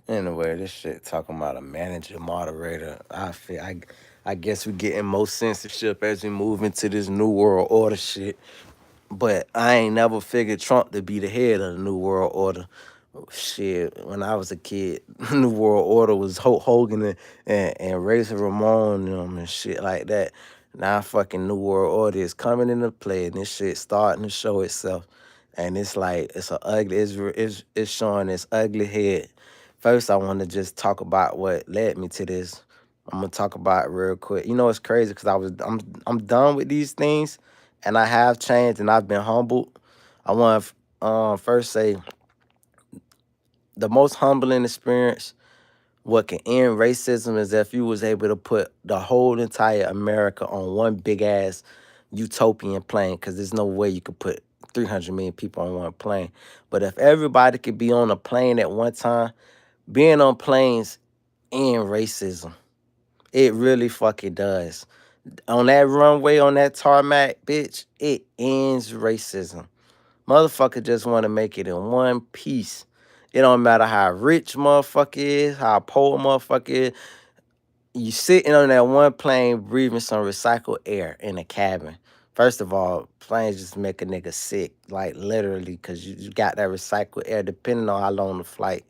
Anyway, this shit talking about a manager, moderator. I guess we getting more censorship as we move into this new world order shit. But I ain't never figured Trump to be the head of the new world order. Shit, when I was a kid, New World Order was Hulk Hogan and Razor Ramon and shit like that. Now fucking New World Order is coming into play and this shit starting to show itself. And it's like it's a ugly it's showing its ugly head. First I want to just talk about what led me to this. I'm gonna talk about it real quick. You know it's crazy because I'm done with these things and I have changed and I've been humbled. I want to first say the most humbling experience what can end racism is if you was able to put the whole entire America on one big ass utopian plane, because there's no way you could put 300 million people on one plane. But if everybody could be on a plane at one time, being on planes end racism. It really fucking does. On that runway, on that tarmac, bitch, it ends racism. Motherfucker just want to make it in one piece. It don't matter how rich motherfucker is, how poor motherfucker is. You sitting on that one plane breathing some recycled air in the cabin. First of all, planes just make a nigga sick, like literally, because you got that recycled air depending on how long the flight.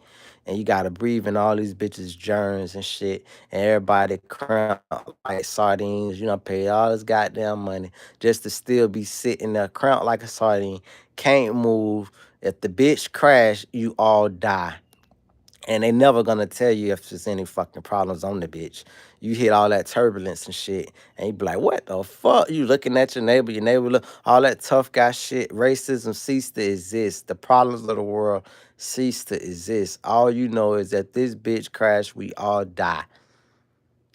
And you got to breathe in all these bitches' germs and shit. And everybody cramped like sardines. You know, pay all this goddamn money just to still be sitting there cramped like a sardine. Can't move. If the bitch crash, you all die. And they never gonna tell you if there's any fucking problems on the bitch. You hit all that turbulence and shit, and you be like, what the fuck? You looking at your neighbor look, all that tough guy shit. Racism ceased to exist. The problems of the world cease to exist. All you know is that this bitch crash, we all die.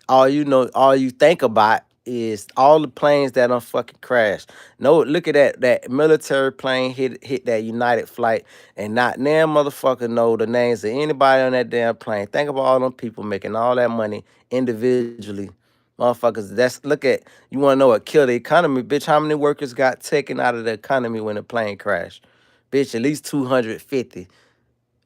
All you know, all you think about is all the planes that done fucking crashed. No, look at that military plane hit that United flight, and not damn motherfucker know the names of anybody on that damn plane. Think about all them people making all that money individually. Motherfuckers, that's look at you wanna know what killed the economy, bitch. How many workers got taken out of the economy when the plane crashed? Bitch, at least 250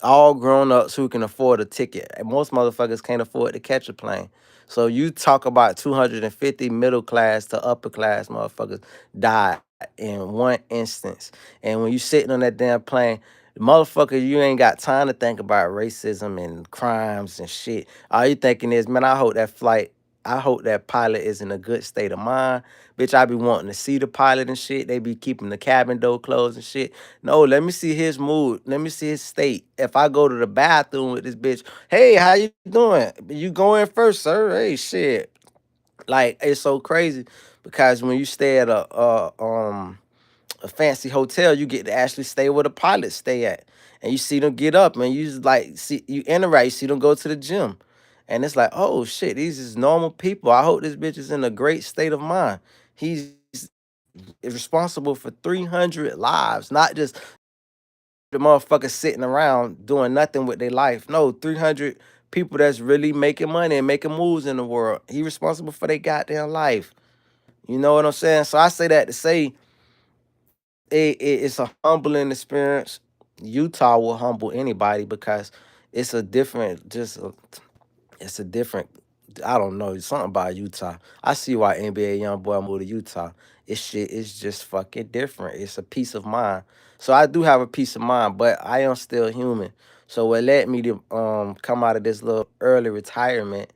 all grown ups who can afford a ticket. And most motherfuckers can't afford to catch a plane. So you talk about 250 middle class to upper class motherfuckers died in one instance. And when you sitting on that damn plane, motherfucker, you ain't got time to think about racism and crimes and shit. All you thinking is, man, I hope that pilot is in a good state of mind. Bitch, I be wanting to see the pilot and shit. They be keeping the cabin door closed and shit. No, let me see his mood. Let me see his state. If I go to the bathroom with this bitch, hey, how you doing? You going first, sir? Hey, shit. Like, it's so crazy because when you stay at a fancy hotel, you get to actually stay where the pilots stay at. And you see them get up and you just like see you interact, you see them go to the gym. And it's like, oh shit, these is normal people. I hope this bitch is in a great state of mind. He's responsible for 300 lives, not just the motherfuckers sitting around doing nothing with their life. No, 300 people that's really making money and making moves in the world. He responsible for their goddamn life. You know what I'm saying? So I say that to say it's a humbling experience. Utah will humble anybody because it's a different, it's a different, I don't know, something about Utah. I see why NBA young boy moved to Utah. It's shit is just fucking different. It's a peace of mind. So I do have a peace of mind, but I am still human. So what led me to come out of this little early retirement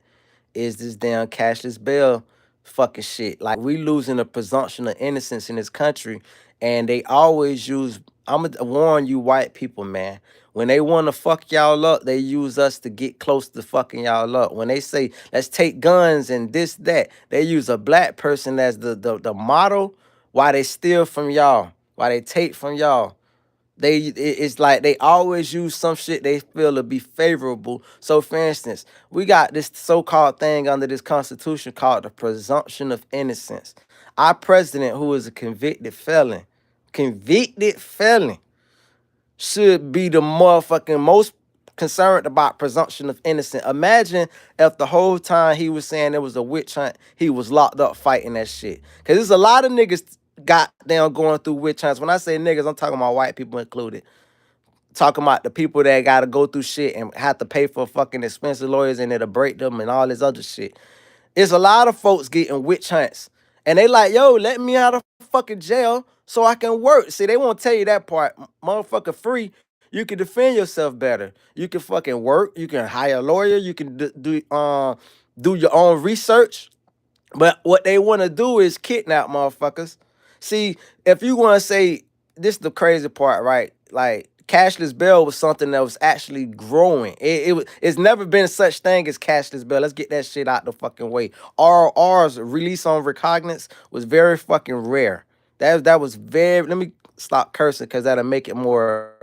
is this damn cashless bail fucking shit. Like we losing the presumption of innocence in this country, and they always use. I'm gonna warn you, white people, man. When they want to fuck y'all up, they use us to get close to fucking y'all up. When they say let's take guns and this that, they use a black person as the model. Why they steal from y'all? Why they take from y'all? It's like they always use some shit they feel to be favorable. So for instance, we got this so-called thing under this constitution called the presumption of innocence. Our president, who is a convicted felon, should be the motherfucking most concerned about presumption of innocence. Imagine if the whole time he was saying there was a witch hunt, he was locked up fighting that shit. Cause there's a lot of niggas goddamn going through witch hunts. When I say niggas, I'm talking about white people included. talking about the people that got to go through shit and have to pay for fucking expensive lawyers and it'll break them and all this other shit. It's a lot of folks getting witch hunts. And they like, yo, let me out of fucking jail so I can work. See, they won't tell you that part. Motherfucker free, you can defend yourself better. You can fucking work. You can hire a lawyer. You can do your own research. But what they want to do is kidnap motherfuckers. See, if you want to say, this is the crazy part, right? Like, cashless bail was something that was actually growing. It's never been such thing as cashless bail. Let's get that shit out the fucking way. RR's release on recognizance was very fucking rare. That was very. Let me stop cursing because that'll make it more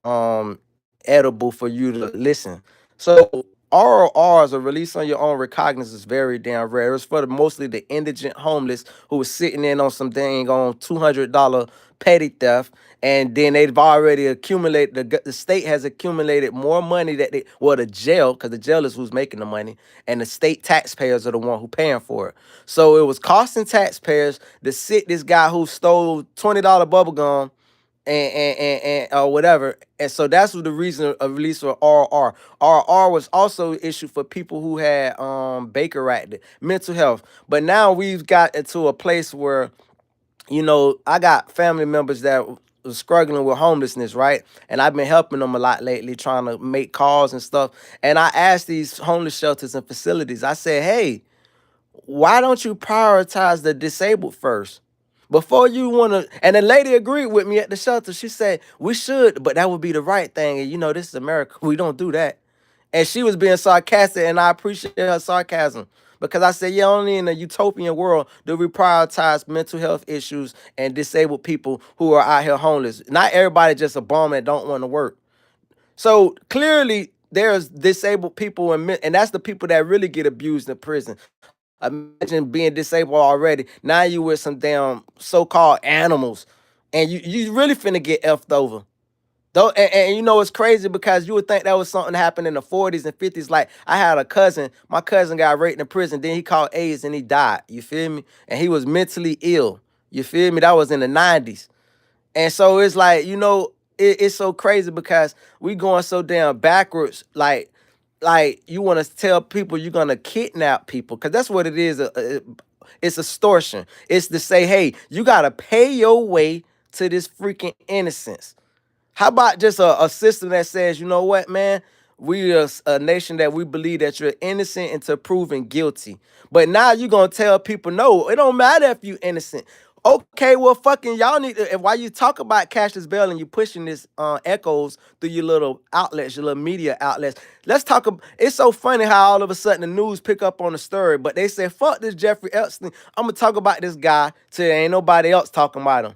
um edible for you to listen. So RORs, a release on your own recognizance, is very damn rare. It's for mostly the indigent homeless who was sitting in on some dang on $200 petty theft, and then they've already accumulated. The state has accumulated more money that the jail, because the jail is who's making the money, and the state taxpayers are the one who paying for it. So it was costing taxpayers to sit this guy who stole $20 bubble gum and or whatever. And so that's what the reason of release for RR. RR was also issued for people who had Baker acted, mental health. But now we've got into a place where, I got family members that was struggling with homelessness, right? And I've been helping them a lot lately, trying to make calls and stuff. And I asked these homeless shelters and facilities, I said, hey, why don't you prioritize the disabled first? Before you want to, and the lady agreed with me at the shelter. She said, we should, but that would be the right thing. And this is America. We don't do that. And she was being sarcastic, and I appreciate her sarcasm. Because I said, yeah, only in a utopian world do we prioritize mental health issues and disabled people who are out here homeless. Not everybody just a bum and don't want to work. So clearly, there's disabled people, and that's the people that really get abused in prison. Imagine being disabled already. Now you with some damn so-called animals, and you really finna get effed over. Though, and it's crazy because you would think that was something that happened in the 40s and 50s. Like, I had a cousin, my cousin got raped in prison, then he caught AIDS and he died. You feel me? And he was mentally ill. You feel me? That was in the 90s. And so it's like, it's so crazy because we going so damn backwards. Like you want to tell people you're gonna kidnap people, because that's what it is. It's extortion. It's to say, hey, you gotta pay your way to this freaking innocence. How about just a system that says, you know what, man? We are a nation that we believe that you're innocent until proven guilty. But now you're going to tell people, no, it don't matter if you're innocent. Okay, well, fucking y'all need to, while you talk about cashless bail and you pushing this echoes through your little outlets, your little media outlets, let's talk about, it's so funny how all of a sudden the news pick up on the story, but they say, fuck this Jeffrey Epstein. I'm going to talk about this guy till there ain't nobody else talking about him.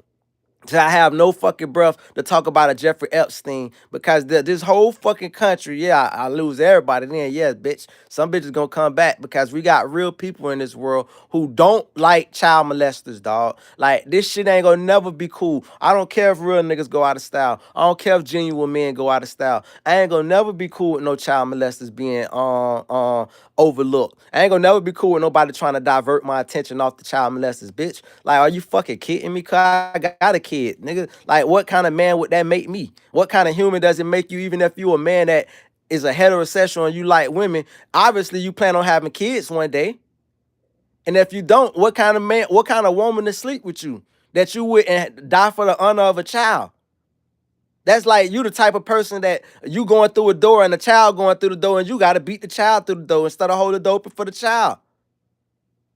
So I have no fucking breath to talk about a Jeffrey Epstein, because this whole fucking country, yeah, I lose everybody then. Yeah, bitch. Some bitches gonna come back because we got real people in this world who don't like child molesters, dog. Like, this shit ain't gonna never be cool. I don't care if real niggas go out of style. I don't care if genuine men go out of style. I ain't gonna never be cool with no child molesters being overlooked. I ain't gonna never be cool with nobody trying to divert my attention off the child molesters, bitch. Like, are you fucking kidding me? Cause I got a kid, nigga. Like, what kind of man would that make me? What kind of human does it make you? Even if you a man that is a heterosexual and you like women, obviously you plan on having kids one day. And if you don't, what kind of man, what kind of woman to sleep with you that you would die for the honor of a child? That's like you the type of person that you going through a door and a child going through the door and you got to beat the child through the door instead of hold the door open for the child.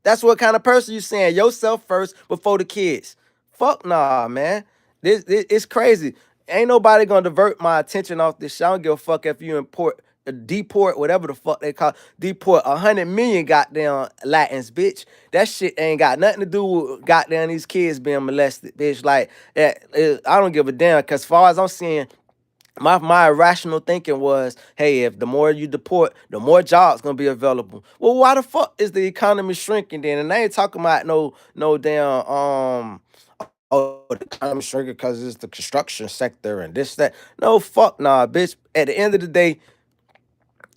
That's what kind of person you saying. Yourself first before the kids. Fuck nah, man. This it's crazy. Ain't nobody gonna divert my attention off this shit. I don't give a fuck if you deport, whatever the fuck they call, deport 100 million goddamn Latins, bitch. That shit ain't got nothing to do with goddamn these kids being molested, bitch. Like, I don't give a damn, because as far as I'm seeing, my irrational thinking was, hey, if the more you deport, the more jobs gonna be available. Well, why the fuck is the economy shrinking then? And I ain't talking about no damn oh, the economy shrinking because it's the construction sector and this that. No, fuck nah, bitch. At the end of the day,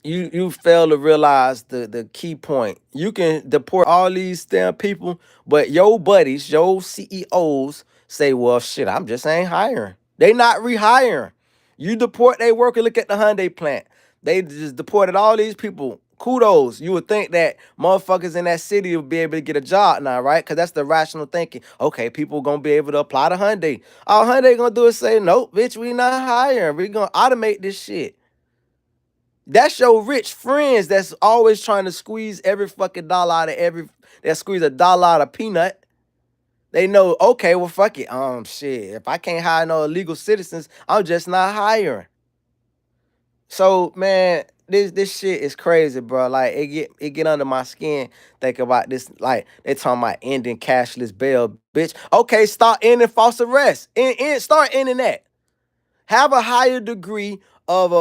you fail to realize the key point. You can deport all these damn people, but your buddies, your CEOs say, well, shit, I'm just ain't hiring. They not rehiring. You deport they worker. Look at the Hyundai plant. They just deported all these people. Kudos. You would think that motherfuckers in that city would be able to get a job now, right? Because that's the rational thinking. Okay, people gonna be able to apply to Hyundai. All Hyundai gonna do is say, nope, bitch, we not hiring. We gonna automate this shit. That's your rich friends that's always trying to squeeze every fucking dollar out of that squeeze a dollar out of peanut. They know, okay, well, fuck it. Shit. If I can't hire no illegal citizens, I'm just not hiring. So, man, this shit is crazy, bro. Like, it get under my skin. Think about this. Like, they talking about ending cashless bail, bitch. Okay, start ending false arrest. Start ending that. Have a higher degree of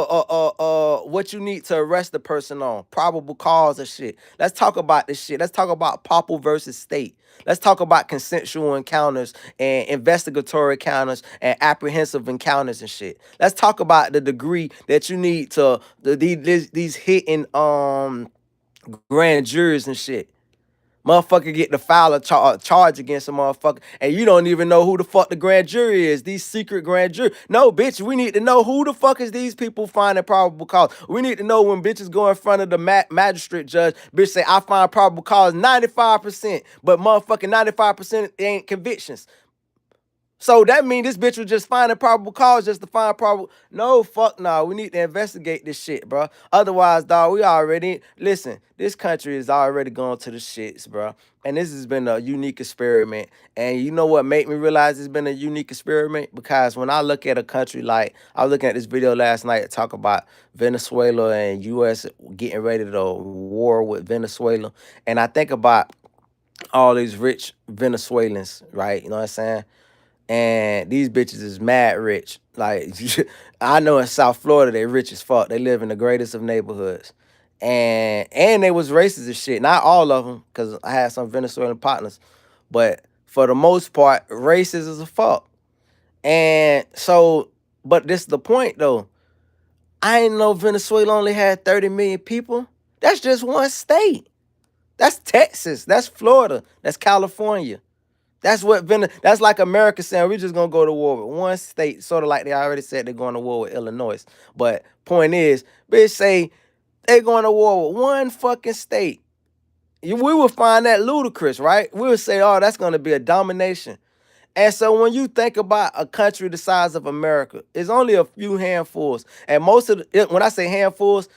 what you need to arrest the person on. Probable cause of shit. Let's talk about this shit. Let's talk about Popple versus State. Let's talk about consensual encounters and investigatory encounters and apprehensive encounters and shit. Let's talk about the degree that you need to these hitting grand juries and shit. Motherfucker get to file a charge against a motherfucker, and you don't even know who the fuck the grand jury is. These secret grand jury. No, bitch, we need to know who the fuck is these people finding probable cause. We need to know when bitches go in front of the magistrate judge, bitch say, I find probable cause 95%, but motherfucking 95% ain't convictions. So that means this bitch was just finding probable cause just to find probable. No, fuck no. We need to investigate this shit, bro. Otherwise, dog, we already listen. This country is already going to the shits, bro. And this has been a unique experiment. And you know what made me realize it's been a unique experiment? Because when I look at a country like I was looking at this video last night to talk about Venezuela and U.S. getting ready to war with Venezuela, and I think about all these rich Venezuelans, right? You know what I'm saying? And these bitches is mad rich. Like, I know in South Florida they rich as fuck. They live in the greatest of neighborhoods, and they was racist as shit. Not all of them, because I had some Venezuelan partners, but for the most part, racist as a fuck. And so, but this is the point though. I didn't know Venezuela only had 30 million people. That's just one state. That's Texas. That's Florida. That's California. That's like America saying we're just gonna go to war with one state, sort of like they already said they're going to war with Illinois. But point is, bitch say they going to war with one fucking state. We would find that ludicrous, right? We would say, oh, that's gonna be a domination. And so when you think about a country the size of America, it's only a few handfuls. And most of when I say handfuls,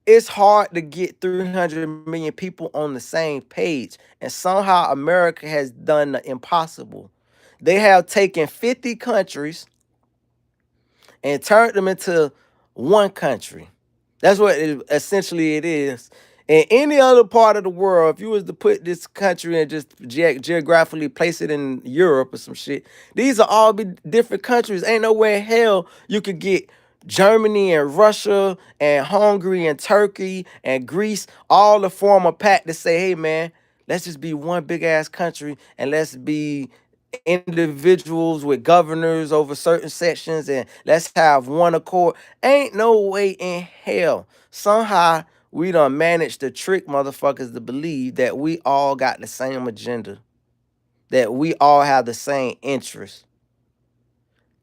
it's hard to get 300 million people on the same page. And somehow America has done the impossible. They have taken 50 countries and turned them into one country. That's what essentially it is. In any other part of the world, if you was to put this country and just geographically place it in Europe or some shit, these are all be different countries. Ain't nowhere in hell you could get Germany and Russia and Hungary and Turkey and Greece all to form a pact to say, hey man, let's just be one big ass country and let's be individuals with governors over certain sections and let's have one accord. Ain't no way in hell. Somehow we done managed to trick motherfuckers to believe that we all got the same agenda, that we all have the same interests.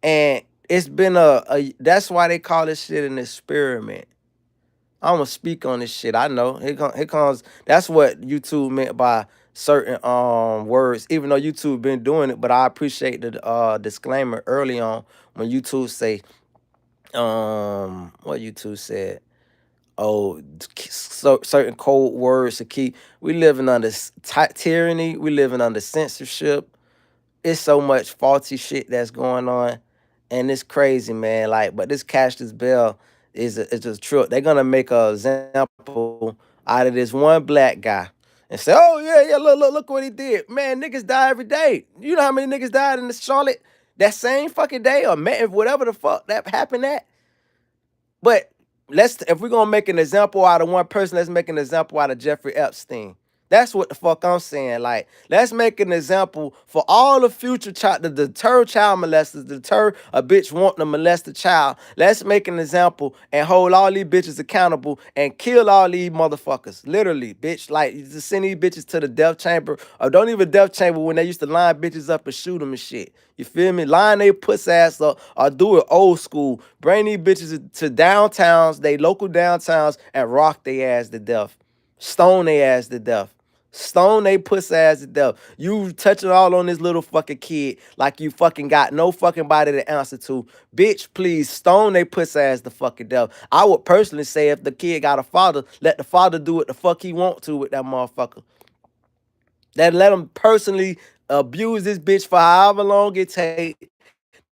And it's been that's why they call this shit an experiment. I'm gonna speak on this shit. I know. Here comes that's what YouTube meant by certain words, even though YouTube been doing it, but I appreciate the disclaimer early on when YouTube say what YouTube said. Oh, so certain code words to keep. We living under tyranny. We living under censorship. It's so much faulty shit that's going on, and it's crazy, man. Like, but this cashless bill is a truth. They're gonna make an example out of this one black guy and say, "Oh yeah, look what he did, man. Niggas die every day. You know how many niggas died in the Charlotte that same fucking day or whatever the fuck that happened at." But if we're gonna make an example out of one person, let's make an example out of Jeffrey Epstein. That's what the fuck I'm saying. Like, let's make an example for all the future child, to deter child molesters, deter a bitch wanting to molest a child. Let's make an example and hold all these bitches accountable and kill all these motherfuckers. Literally, bitch. Like, you just send these bitches to the death chamber, or don't even death chamber when they used to line bitches up and shoot them and shit. You feel me? Line they puss ass up or do it old school. Bring these bitches to downtowns, they local downtowns, and rock their ass to death. Stone their ass to death. Stone they puss ass to death. You touching all on this little fucking kid like you fucking got no fucking body to answer to. Bitch, please stone they puss ass to fucking death. I would personally say if the kid got a father, let the father do what the fuck he want to with that motherfucker. That let him personally abuse this bitch for however long it take to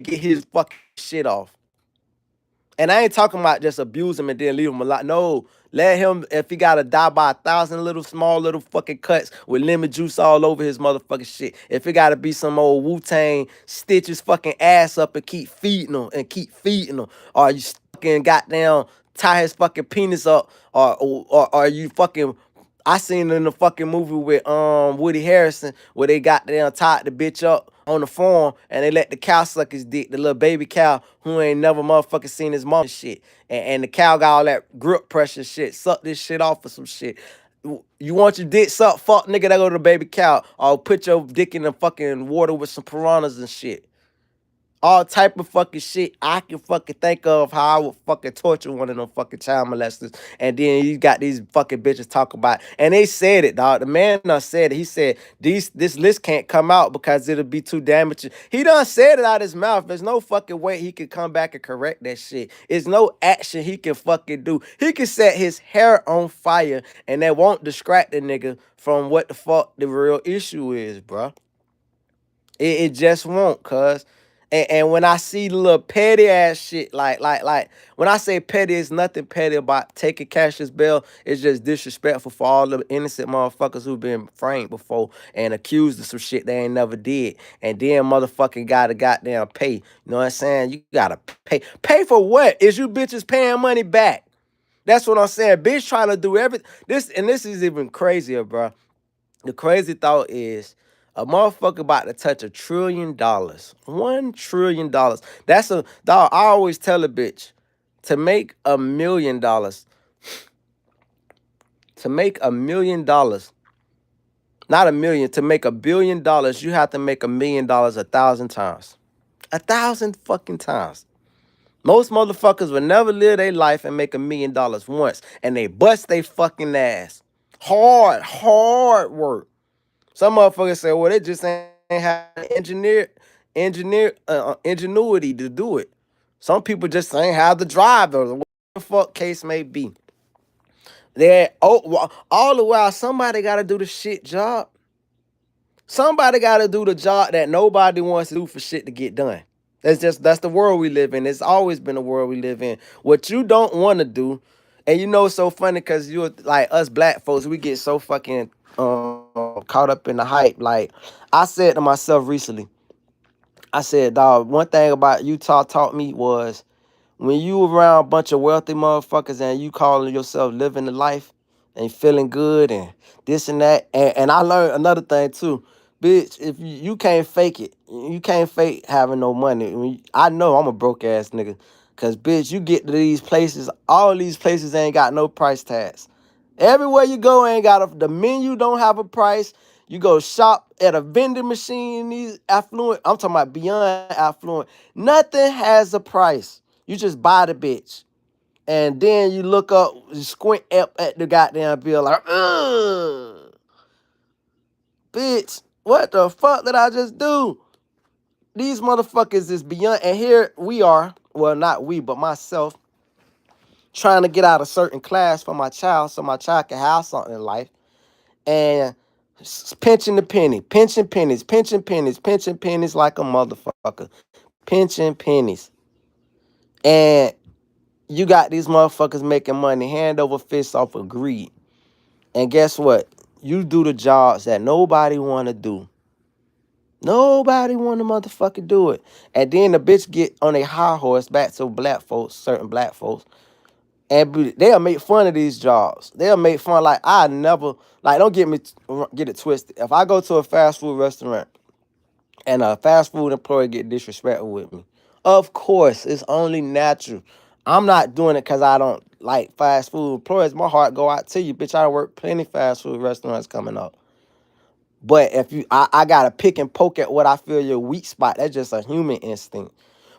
get his fucking shit off. And I ain't talking about just abuse him and then leave him alive. No, let him, if he gotta die by 1,000 little small little fucking cuts with lemon juice all over his motherfucking shit. If it gotta be some old Wu-Tang, stitch his fucking ass up and keep feeding him and keep feeding him. Or you fucking goddamn tie his fucking penis up. Or you fucking, I seen it in the fucking movie with Woody Harrison where they got down tied the bitch up on the farm and they let the cow suck his dick, the little baby cow who ain't never motherfucking seen his mom and shit. And the cow got all that grip pressure shit, suck this shit off or some shit. You want your dick sucked, fuck nigga, that go to the baby cow. Or put your dick in the fucking water with some piranhas and shit. All type of fucking shit I can fucking think of how I would fucking torture one of them fucking child molesters. And then you got these fucking bitches talk about, and they said it, dog. The man done said it. He said this list can't come out because it'll be too damaging. He done said it out his mouth. There's no fucking way he could come back and correct that shit. There's no action he can fucking do. He can set his hair on fire and that won't distract the nigga from what the fuck the real issue is, bruh. It just won't, cuz. And when I see the little petty ass shit, like when I say petty, it's nothing petty about taking Cassius bail. It's just disrespectful for all the innocent motherfuckers who've been framed before and accused of some shit they ain't never did. And then motherfucking gotta goddamn pay. You know what I'm saying? You gotta pay. Pay for what? Is you bitches paying money back? That's what I'm saying. Bitch trying to do everything. This is even crazier, bro. The crazy thought is a motherfucker about to touch $1 trillion. $1 trillion. That's a dog. I always tell a bitch to make $1 million. To make $1 million, not a million, to make $1 billion, you have to make $1 million 1,000 times. 1,000 fucking times. Most motherfuckers will never live their life and make $1 million once. And they bust they fucking ass. Hard work. Some motherfuckers say, well, they just ain't have ingenuity to do it. Some people just ain't have the drive or whatever the fuck case may be. All the while, somebody got to do the shit job. Somebody got to do the job that nobody wants to do for shit to get done. That's the world we live in. It's always been the world we live in. What you don't want to do, and you know it's so funny because you're like us black folks, we get so fucking caught up in the hype. Like I said to myself recently, I said, dog, one thing about Utah taught me was when you around a bunch of wealthy motherfuckers and you calling yourself living the life and feeling good and this and that. And I learned another thing too. Bitch, if you can't fake it, you can't fake having no money. I know I'm a broke ass nigga. Cause bitch, you get to these places, all these places ain't got no price tags. Everywhere you go ain't got the menu don't have a price. You go shop at a vending machine, these affluent, I'm talking about beyond affluent. Nothing has a price. You just buy the bitch. And then you look up, you squint up at the goddamn bill like, ugh. Bitch, what the fuck did I just do? These motherfuckers is beyond, and here we are, well, not we, but myself, trying to get out a certain class for my child so my child can have something in life. And pinching the penny, pinching pennies, pinching pennies, pinching pennies like a motherfucker. Pinching pennies. And you got these motherfuckers making money hand over fist off of greed. And guess what? You do the jobs that nobody want to do. Nobody want to motherfucker do it. And then the bitch get on a high horse back to black folks, certain black folks. and they'll make fun of these jobs. They'll make fun like I never like. Don't get it twisted. If I go to a fast food restaurant and a fast food employee get disrespectful with me, of course it's only natural. I'm not doing it because I don't like fast food employees. My heart go out to you, bitch. I work plenty fast food restaurants coming up. But if I gotta pick and poke at what I feel your weak spot. That's just a human instinct.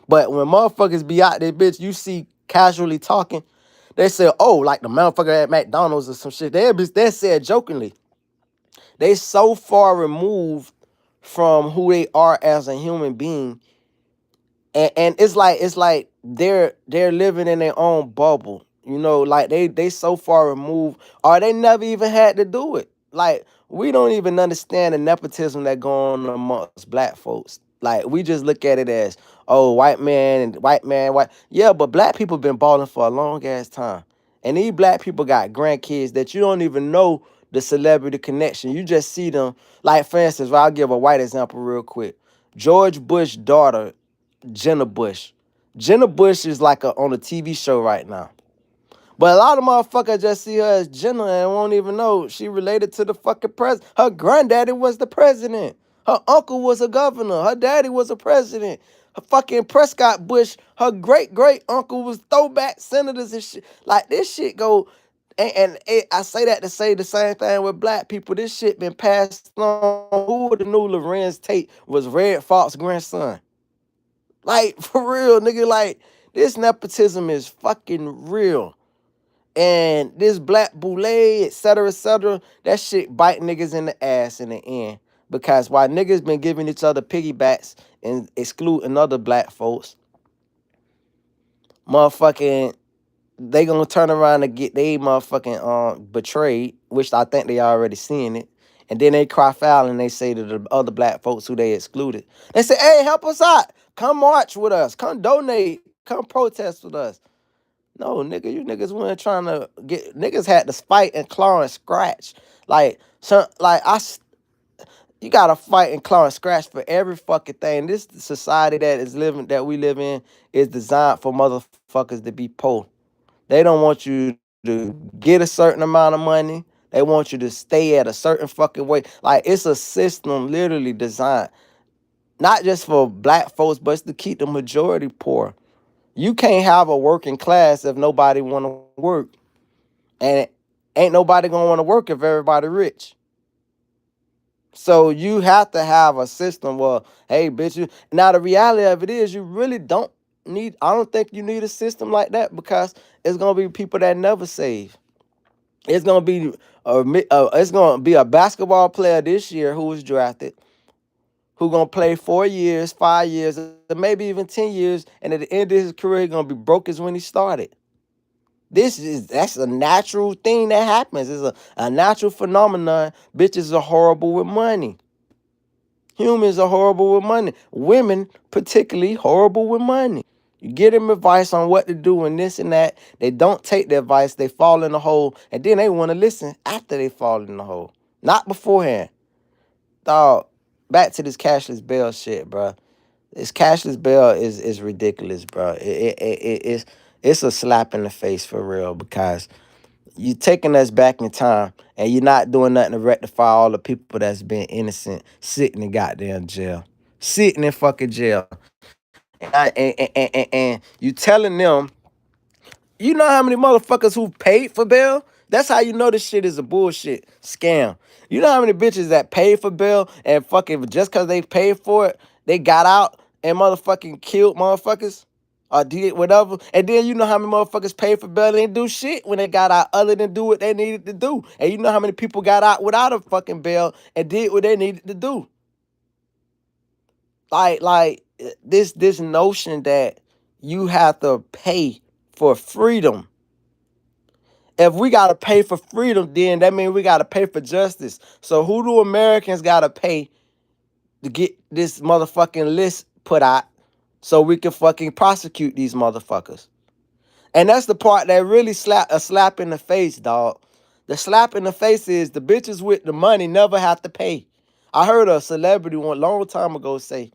But when motherfuckers be out there, bitch, you see casually talking, they say, oh, like the motherfucker at McDonald's or some shit. They said jokingly. They so far removed from who they are as a human being. And it's like they're living in their own bubble. You know, like they so far removed, or they never even had to do it. Like we don't even understand the nepotism that go on amongst black folks. Like we just look at it as, oh, white man and white man, white. Yeah, but black people been balling for a long ass time. And these black people got grandkids that you don't even know the celebrity connection. You just see them. Like, for instance, I'll give a white example real quick. George Bush's daughter, Jenna Bush. Jenna Bush is like on a TV show right now. But a lot of motherfuckers just see her as Jenna and won't even know she related to the fucking president. Her granddaddy was the president. Her uncle was a governor. Her daddy was a president. Her fucking Prescott Bush, her great uncle was throwback senators and shit. Like this shit go, I say that to say the same thing with black people. This shit been passed on. Who would have knew Lorenz Tate was Red Fox's grandson? Like, for real, nigga, like, this nepotism is fucking real. And this black boule, etc., that shit bite niggas in the ass in the end. Because while niggas been giving each other piggybacks and excluding other black folks, motherfucking, they gonna turn around and get they motherfucking betrayed, which I think they already seeing it. And then they cry foul and they say to the other black folks who they excluded, they say, hey, help us out. Come march with us. Come donate. Come protest with us. No, nigga, you niggas weren't trying to get, niggas had to fight and claw and scratch. Like, you gotta fight and claw and scratch for every fucking thing. This society that we live in is designed for motherfuckers to be poor. They don't want you to get a certain amount of money. They want you to stay at a certain fucking way. Like, it's a system literally designed not just for black folks, but it's to keep the majority poor. You can't have a working class if nobody want to work. And ain't nobody going to want to work if everybody rich. So you have to have a system where, hey, bitch, now the reality of it is you really don't need, I don't think you need a system like that because it's going to be people that never save. It's going to be a basketball player this year who was drafted, who going to play 4 years, 5 years, or maybe even 10 years, and at the end of his career, he's going to be broke as when he started. That's a natural thing that happens. It's a natural phenomenon. Bitches are horrible with money. Humans are horrible with money. Women, particularly, horrible with money. You get them advice on what to do and this and that. They don't take the advice. They fall in the hole. And then they want to listen after they fall in the hole. Not beforehand. Dog, back to this cashless bail shit, bro. This cashless bail is ridiculous, bro. It's a slap in the face for real because you taking us back in time and you're not doing nothing to rectify all the people that's been innocent sitting in goddamn jail. Sitting in fucking jail. And you telling them, you know how many motherfuckers who paid for bail? That's how you know this shit is a bullshit scam. You know how many bitches that paid for bail and fucking just because they paid for it, they got out and motherfucking killed motherfuckers or did whatever. And then you know how many motherfuckers paid for bail and didn't do shit when they got out other than do what they needed to do. And you know how many people got out without a fucking bail and did what they needed to do. Like this notion that you have to pay for freedom. If we gotta pay for freedom, then that means we gotta pay for justice. So who do Americans gotta pay to get this motherfucking list put out so we can fucking prosecute these motherfuckers? And that's the part that really slap in the face, dog. The slap in the face is the bitches with the money never have to pay. I heard a celebrity one long time ago say,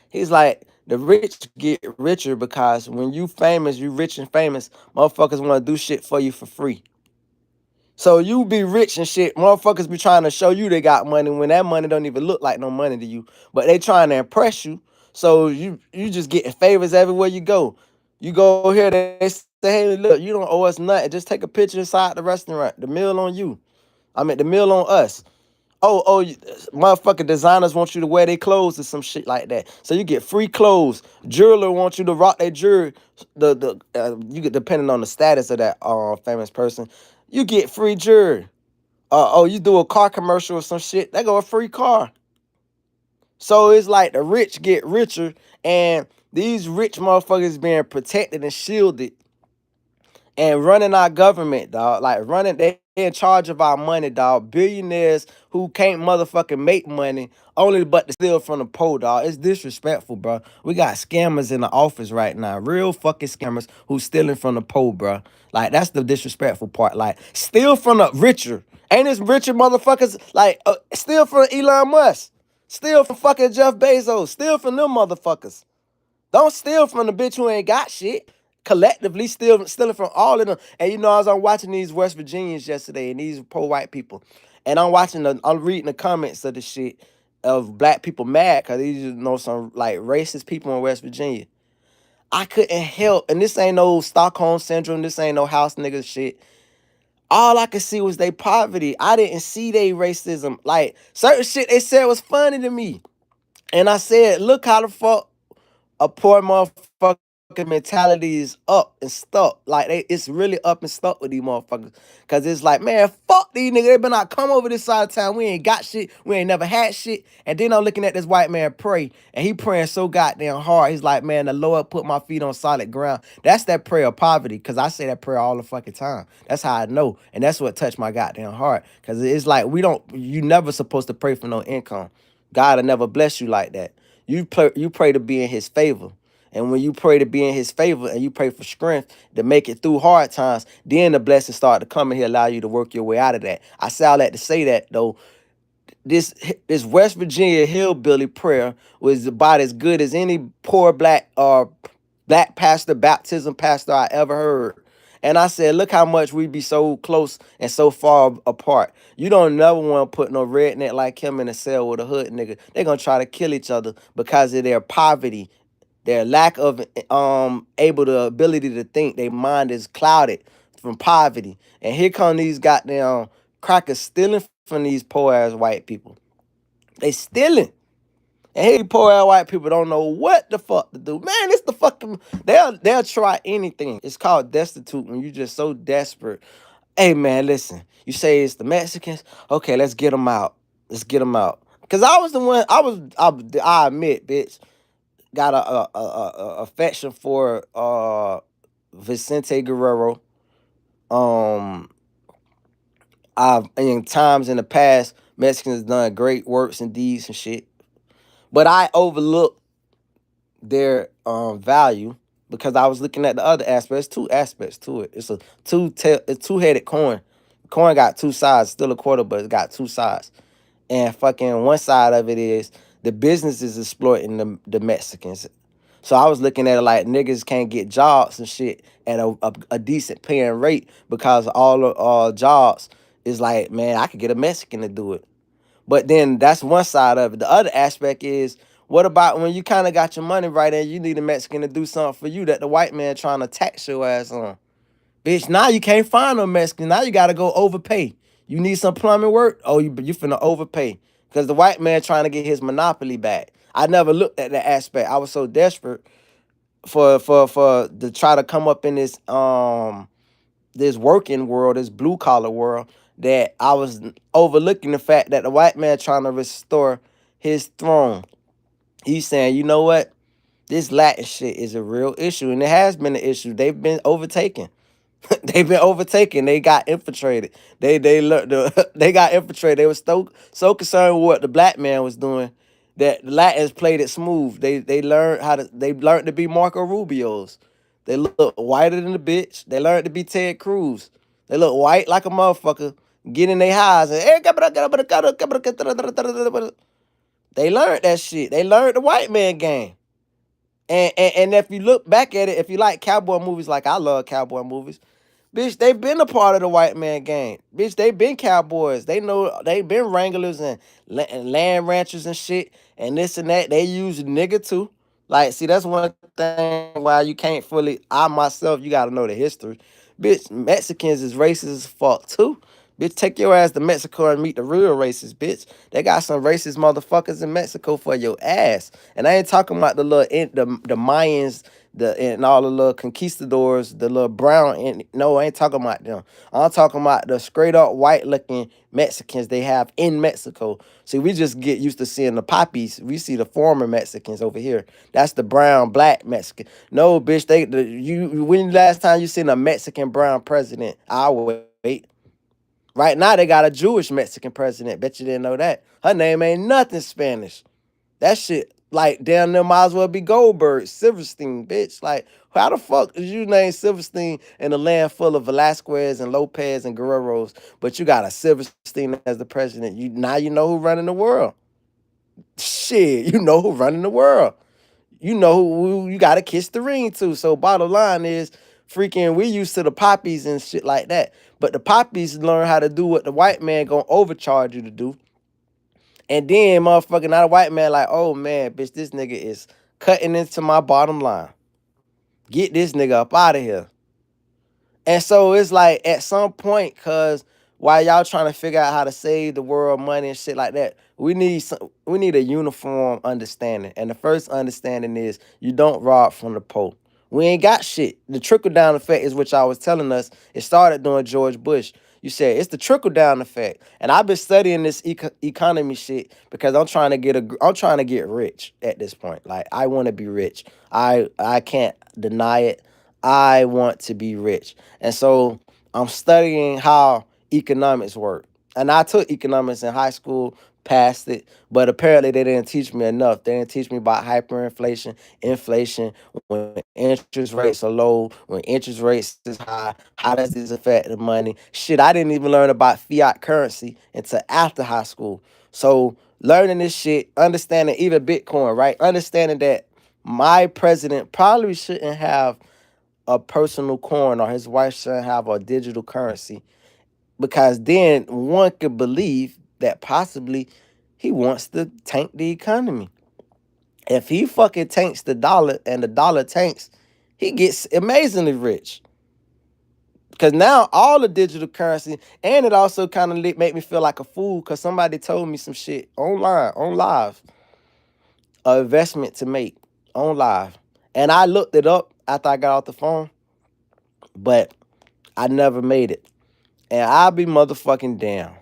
he's like, The rich get richer because when you famous, you rich and famous, motherfuckers want to do shit for you for free. So you be rich and shit. Motherfuckers be trying to show you they got money when that money don't even look like no money to you. But they trying to impress you. So you just getting favors everywhere you go. You go here, they say, hey, look, you don't owe us nothing. Just take a picture inside the restaurant. The meal on you. I mean, the meal on us. Motherfucking designers want you to wear their clothes or some shit like that. So you get free clothes. Jeweler wants you to rock their jewelry. You get depending on the status of that famous person, you get free jewelry. You do a car commercial or some shit, they go a free car. So it's like the rich get richer, and these rich motherfuckers being protected and shielded and running our government, dog. Like they in charge of our money, dog. Billionaires who can't motherfucking make money only but to steal from the poor, dog. It's disrespectful, bro. We got scammers in the office right now, real fucking scammers who stealing from the poor, bro. Like that's the disrespectful part. Like steal from the richer. Ain't this richer motherfuckers like steal from Elon Musk, steal from fucking Jeff Bezos, steal from them motherfuckers. Don't steal from the bitch who ain't got shit. Collectively stealing from all of them. And you know, I was on watching these West Virginians yesterday and these poor white people. And I'm reading the comments of the shit of black people mad because these some like racist people in West Virginia. I couldn't help, and this ain't no Stockholm syndrome, this ain't no house nigga shit. All I could see was they poverty. I didn't see they racism. Like certain shit they said was funny to me. And I said, look how the fuck a poor motherfucker mentality is up and stuck. Like it's really up and stuck with these motherfuckers. Cause it's like, man, fuck these niggas. They better not come over this side of town. We ain't got shit. We ain't never had shit. And then I'm looking at this white man pray, and he praying so goddamn hard. He's like, man, the Lord put my feet on solid ground. That's that prayer of poverty. Cause I say that prayer all the fucking time. That's how I know. And that's what touched my goddamn heart. Cause it's like you never supposed to pray for no income. God will never bless you like that. You pray to be in his favor. And when you pray to be in his favor and you pray for strength to make it through hard times, then the blessings start to come and he'll allow you to work your way out of that. I say all that to say that, though, this West Virginia hillbilly prayer was about as good as any poor black pastor, baptism pastor I ever heard. And I said, look how much we be so close and so far apart. You don't never want to put no redneck like him in a cell with a hood nigga. They're going to try to kill each other because of their poverty, their lack of able the ability to think. Their mind is clouded from poverty. And here come these goddamn crackers stealing from these poor ass white people. They stealing. And here poor ass white people don't know what the fuck to do. Man, it's the fucking they'll try anything. It's called destitute when you just so desperate. Hey man, listen. You say it's the Mexicans? Okay, let's get them out. Let's get them out. Cause I was the one. I admit, bitch, got a affection for Vicente Guerrero. I've in times in the past, Mexicans done great works and deeds and shit. But I overlooked their value because I was looking at the other aspects. Two aspects to it. It's a two-headed coin. Coin got two sides, still a quarter, but it got two sides. And fucking one side of it is the businesses exploiting the Mexicans. So I was looking at it like niggas can't get jobs and shit at a decent paying rate because all the jobs is like, man, I could get a Mexican to do it. But then that's one side of it. The other aspect is, what about when you kind of got your money right and you need a Mexican to do something for you that the white man trying to tax your ass on? Bitch, now you can't find no Mexican. Now you got to go overpay. You need some plumbing work? Oh, you finna overpay. Because the white man trying to get his monopoly back. I never looked at that aspect. I was so desperate for to try to come up in this working world, this blue collar world, that I was overlooking the fact that the white man trying to restore his throne. He's saying, you know what? This Latin shit is a real issue, and it has been an issue. They've been overtaken. They've been overtaken. They got infiltrated. They learned they got infiltrated. They were so concerned with what the black man was doing that the Latins played it smooth. They learned to be Marco Rubios. They look whiter than the bitch. They learned to be Ted Cruz. They look white like a motherfucker. Get in their highs and they learned that shit. They learned the white man game. And if you look back at it, if you like cowboy movies, like I love cowboy movies, bitch, they been a part of the white man game. Bitch, they been cowboys. They know they been wranglers and land ranchers and shit and this and that. They use nigga too. Like, see, that's one thing why you can't fully. I myself, you gotta know the history. Bitch, Mexicans is racist as fuck too. Bitch, take your ass to Mexico and meet the real racists, bitch. They got some racist motherfuckers in Mexico for your ass. And I ain't talking about the little the Mayans, and all the little conquistadors, the little brown. And no, I ain't talking about them. I'm talking about the straight up white looking Mexicans they have in Mexico. See, we just get used to seeing the poppies. We see the former Mexicans over here. That's the brown black Mexican. No, bitch, when last time you seen a Mexican brown president? I'll wait. Right now they got a Jewish Mexican president. Bet you didn't know that. Her name ain't nothing Spanish. That shit, like, damn near might as well be Goldberg, Silverstein, bitch. Like, how the fuck is you name Silverstein in a land full of Velasquez and Lopez and Guerreros, but you got a Silverstein as the president? You know who running the world. Shit, you know who running the world. You know who you gotta kiss the ring to. So bottom line is, freaking, we used to the poppies and shit like that. But the poppies learn how to do what the white man gonna overcharge you to do. And then motherfucking not a white man like, oh man, bitch, this nigga is cutting into my bottom line. Get this nigga up out of here. And so it's like at some point, cause while y'all trying to figure out how to save the world money and shit like that, we need a uniform understanding. And the first understanding is you don't rob from the poor. We ain't got shit. The trickle down effect is what y'all was telling us. It started during George Bush. You said it's the trickle down effect, and I've been studying this economy shit because I'm trying to get rich at this point. Like, I want to be rich. I can't deny it. I want to be rich. And so I'm studying how economics work. And I took economics in high school, passed it, but apparently they didn't teach me enough. They didn't teach me about hyperinflation, inflation, when interest rates are low, when interest rates is high, how does this affect the money? Shit, I didn't even learn about fiat currency until after high school. So learning this shit, understanding even Bitcoin, right? Understanding that my president probably shouldn't have a personal coin or his wife shouldn't have a digital currency, because then one could believe that possibly he wants to tank the economy. If he fucking tanks the dollar and the dollar tanks, he gets amazingly rich. Because now all the digital currency, and it also kind of make me feel like a fool because somebody told me some shit online, on live, an investment to make on live. And I looked it up after I got off the phone, but I never made it. And I'll be motherfucking damn.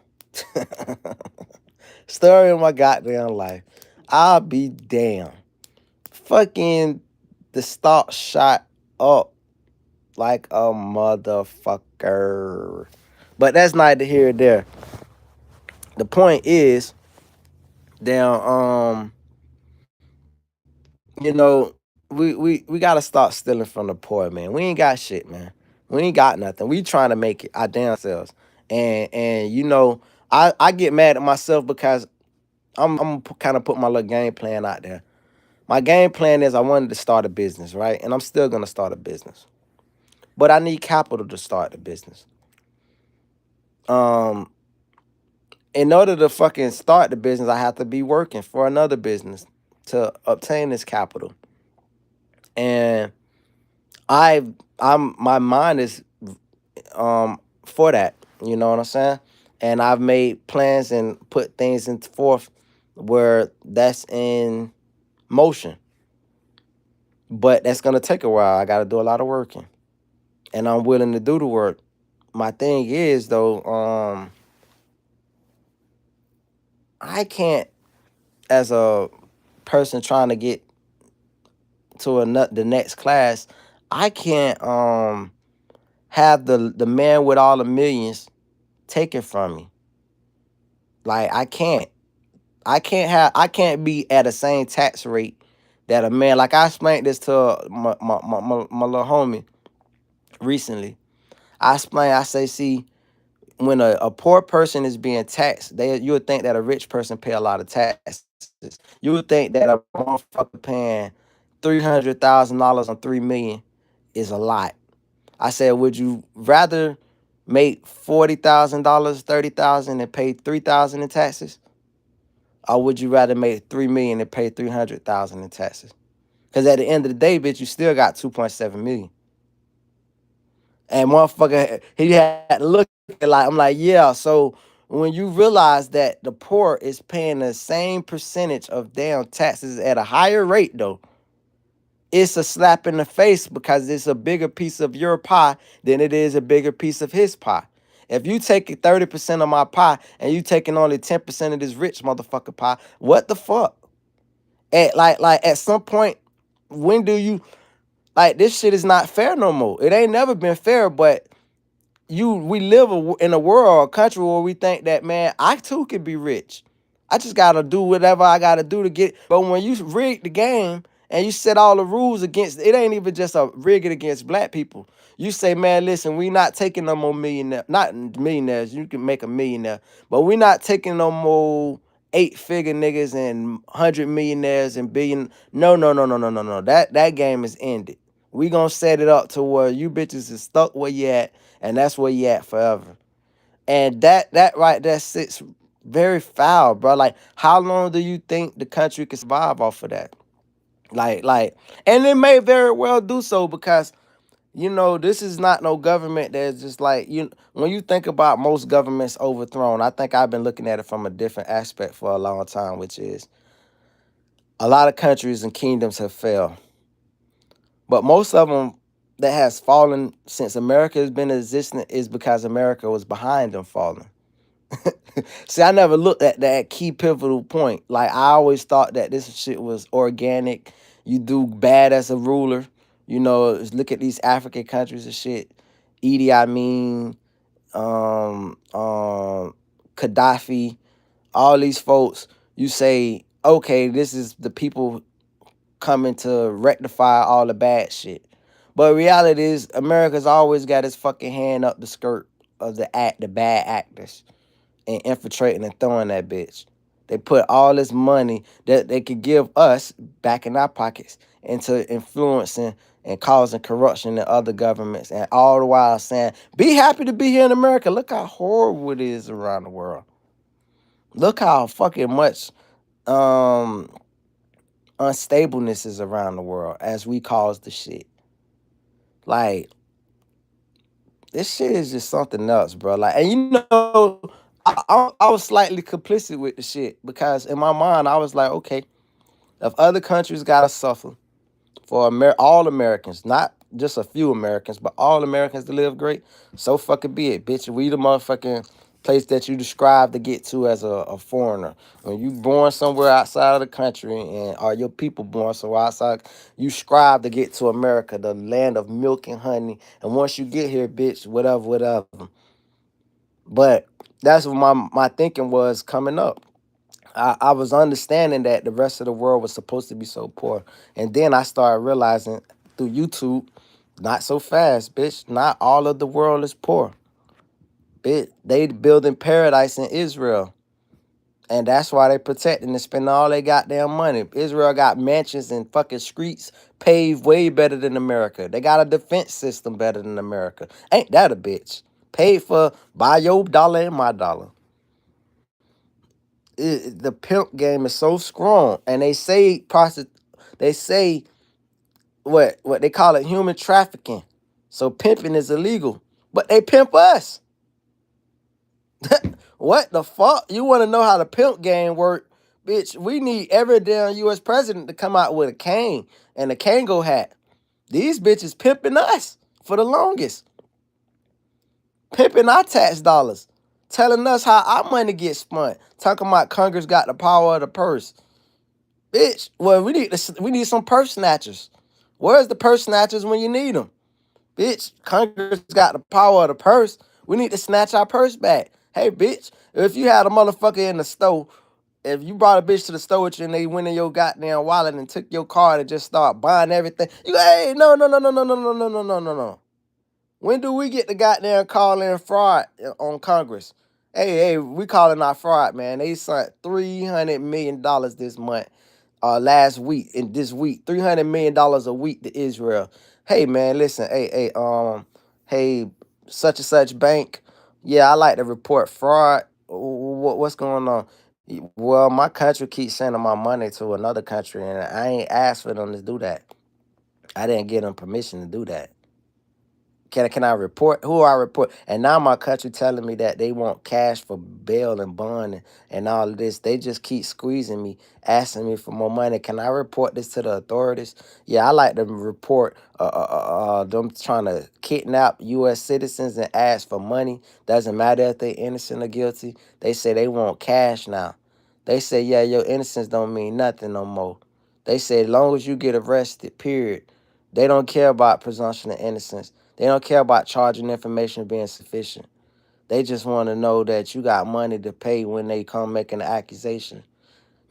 Story of my goddamn life. I'll be damn. Fucking the stock shot up like a motherfucker. But that's neither here nor there. The point is, damn, we gotta start stealing from the poor, man. We ain't got shit, man. We ain't got nothing. We trying to make it our damn selves. And I get mad at myself because I'm kind of put my little game plan out there. My game plan is I wanted to start a business, right? And I'm still gonna start a business. But I need capital to start the business. Um, in order to fucking start the business, I have to be working for another business to obtain this capital. And my mind is for that. You know what I'm saying? And I've made plans and put things into forth where that's in motion. But that's gonna take a while. I gotta do a lot of working. And I'm willing to do the work. My thing is though, I can't, as a person trying to get to the next class, I can't have the man with all the millions take it from me. Like, I can't be at the same tax rate that a man, like I explained this to my little homie recently. I say, see, when a poor person is being taxed, you would think that a rich person pay a lot of taxes. You would think that a motherfucker paying $300,000 on 3 million is a lot. I said, would you rather make $40,000, 30,000, and pay 3,000 in taxes, or would you rather make 3 million and pay 300,000 in taxes? Because at the end of the day, bitch, you still got 2.7 million. And motherfucker, he had to look at it like, I'm like, yeah. So when you realize that the poor is paying the same percentage of damn taxes at a higher rate, though, it's a slap in the face because it's a bigger piece of your pie than it is a bigger piece of his pie. If you taking 30% of my pie and you taking only 10% of this rich motherfucker pie, what the fuck? Like at some point, when do you like this shit is not fair no more? It ain't never been fair, but we live in a world, a country where we think that, man, I too could be rich. I just gotta do whatever I gotta do to get. But when you rig the game and you set all the rules against, it ain't even just a rig it against black people. You say, man, listen, we not taking no more millionaire, not millionaires. You can make a millionaire, but we not taking no more 8-figure niggas and 100 millionaires and billion. No, no, no, no, no, no, no. That game is ended. We gonna set it up to where you bitches is stuck where you at, and that's where you at forever. And that right there sits very foul, bro. Like, how long do you think the country can survive off of that? Like, and it may very well do so because this is not no government that's just like when you think about most governments overthrown. I think I've been looking at it from a different aspect for a long time, which is a lot of countries and kingdoms have failed, but most of them that has fallen since America has been existing is because America was behind them falling. See, I never looked at that key pivotal point. Like, I always thought that this shit was organic. You do bad as a ruler. Look at these African countries and shit. Idi Amin, Gaddafi, all these folks. You say, okay, this is the people coming to rectify all the bad shit. But reality is, America's always got its fucking hand up the skirt of the bad actors, and infiltrating and throwing that bitch. They put all this money that they could give us back in our pockets into influencing and causing corruption in other governments, and all the while saying, be happy to be here in America. Look how horrible it is around the world. Look how fucking much unstableness is around the world as we cause the shit. Like, this shit is just something else, bro. Like, and I was slightly complicit with the shit because in my mind I was like, okay, if other countries gotta suffer for all Americans, not just a few Americans, but all Americans to live great, so fucking be it, bitch. We the motherfucking place that you describe to get to as a foreigner. When you born somewhere outside of the country, and or your people born somewhere outside, you strive to get to America, the land of milk and honey. And once you get here, bitch, whatever. But that's what my thinking was coming up. I was understanding that the rest of the world was supposed to be so poor. And then I started realizing through YouTube, not so fast, bitch. Not all of the world is poor. Bitch, they building paradise in Israel. And that's why they protecting and spending all their goddamn money. Israel got mansions and fucking streets paved way better than America. They got a defense system better than America. Ain't that a bitch? Paid for by your dollar and my dollar. The pimp game is so strong, and they say what they call it, human trafficking. So pimping is illegal, but they pimp us. What the fuck? You want to know how the pimp game work, bitch? We need every damn U.S. president to come out with a cane and a Kango hat. These bitches pimping us for the longest, pimping our tax dollars, telling us how our money gets spent. Talking about Congress got the power of the purse. Bitch, well, we need some purse snatchers. Where's the purse snatchers when you need them? Bitch, Congress got the power of the purse. We need to snatch our purse back. Hey, bitch, if you had a motherfucker in the store, if you brought a bitch to the store with you and they went in your goddamn wallet and took your card and just start buying everything, you go, hey, no, no, no, no, no, no, no, no, no, no, no, no. When do we get the goddamn call in fraud on Congress? Hey, we calling our fraud, man. They sent $300 million this month last week and this week, $300 million a week to Israel. Hey man, listen, hey, such and such bank. Yeah, I like to report fraud. What's going on? Well, my country keeps sending my money to another country, and I ain't asked for them to do that. I didn't give them permission to do that. Can I report? Who I report? And now my country telling me that they want cash for bail and bond and all of this. They just keep squeezing me, asking me for more money. Can I report this to the authorities? Yeah, I like to report them trying to kidnap U.S. citizens and ask for money. Doesn't matter if they innocent or guilty. They say they want cash now. They say, yeah, your innocence don't mean nothing no more. They say as long as you get arrested, period. They don't care about presumption of innocence. They don't care about charging information being sufficient. They just want to know that you got money to pay when they come making an accusation.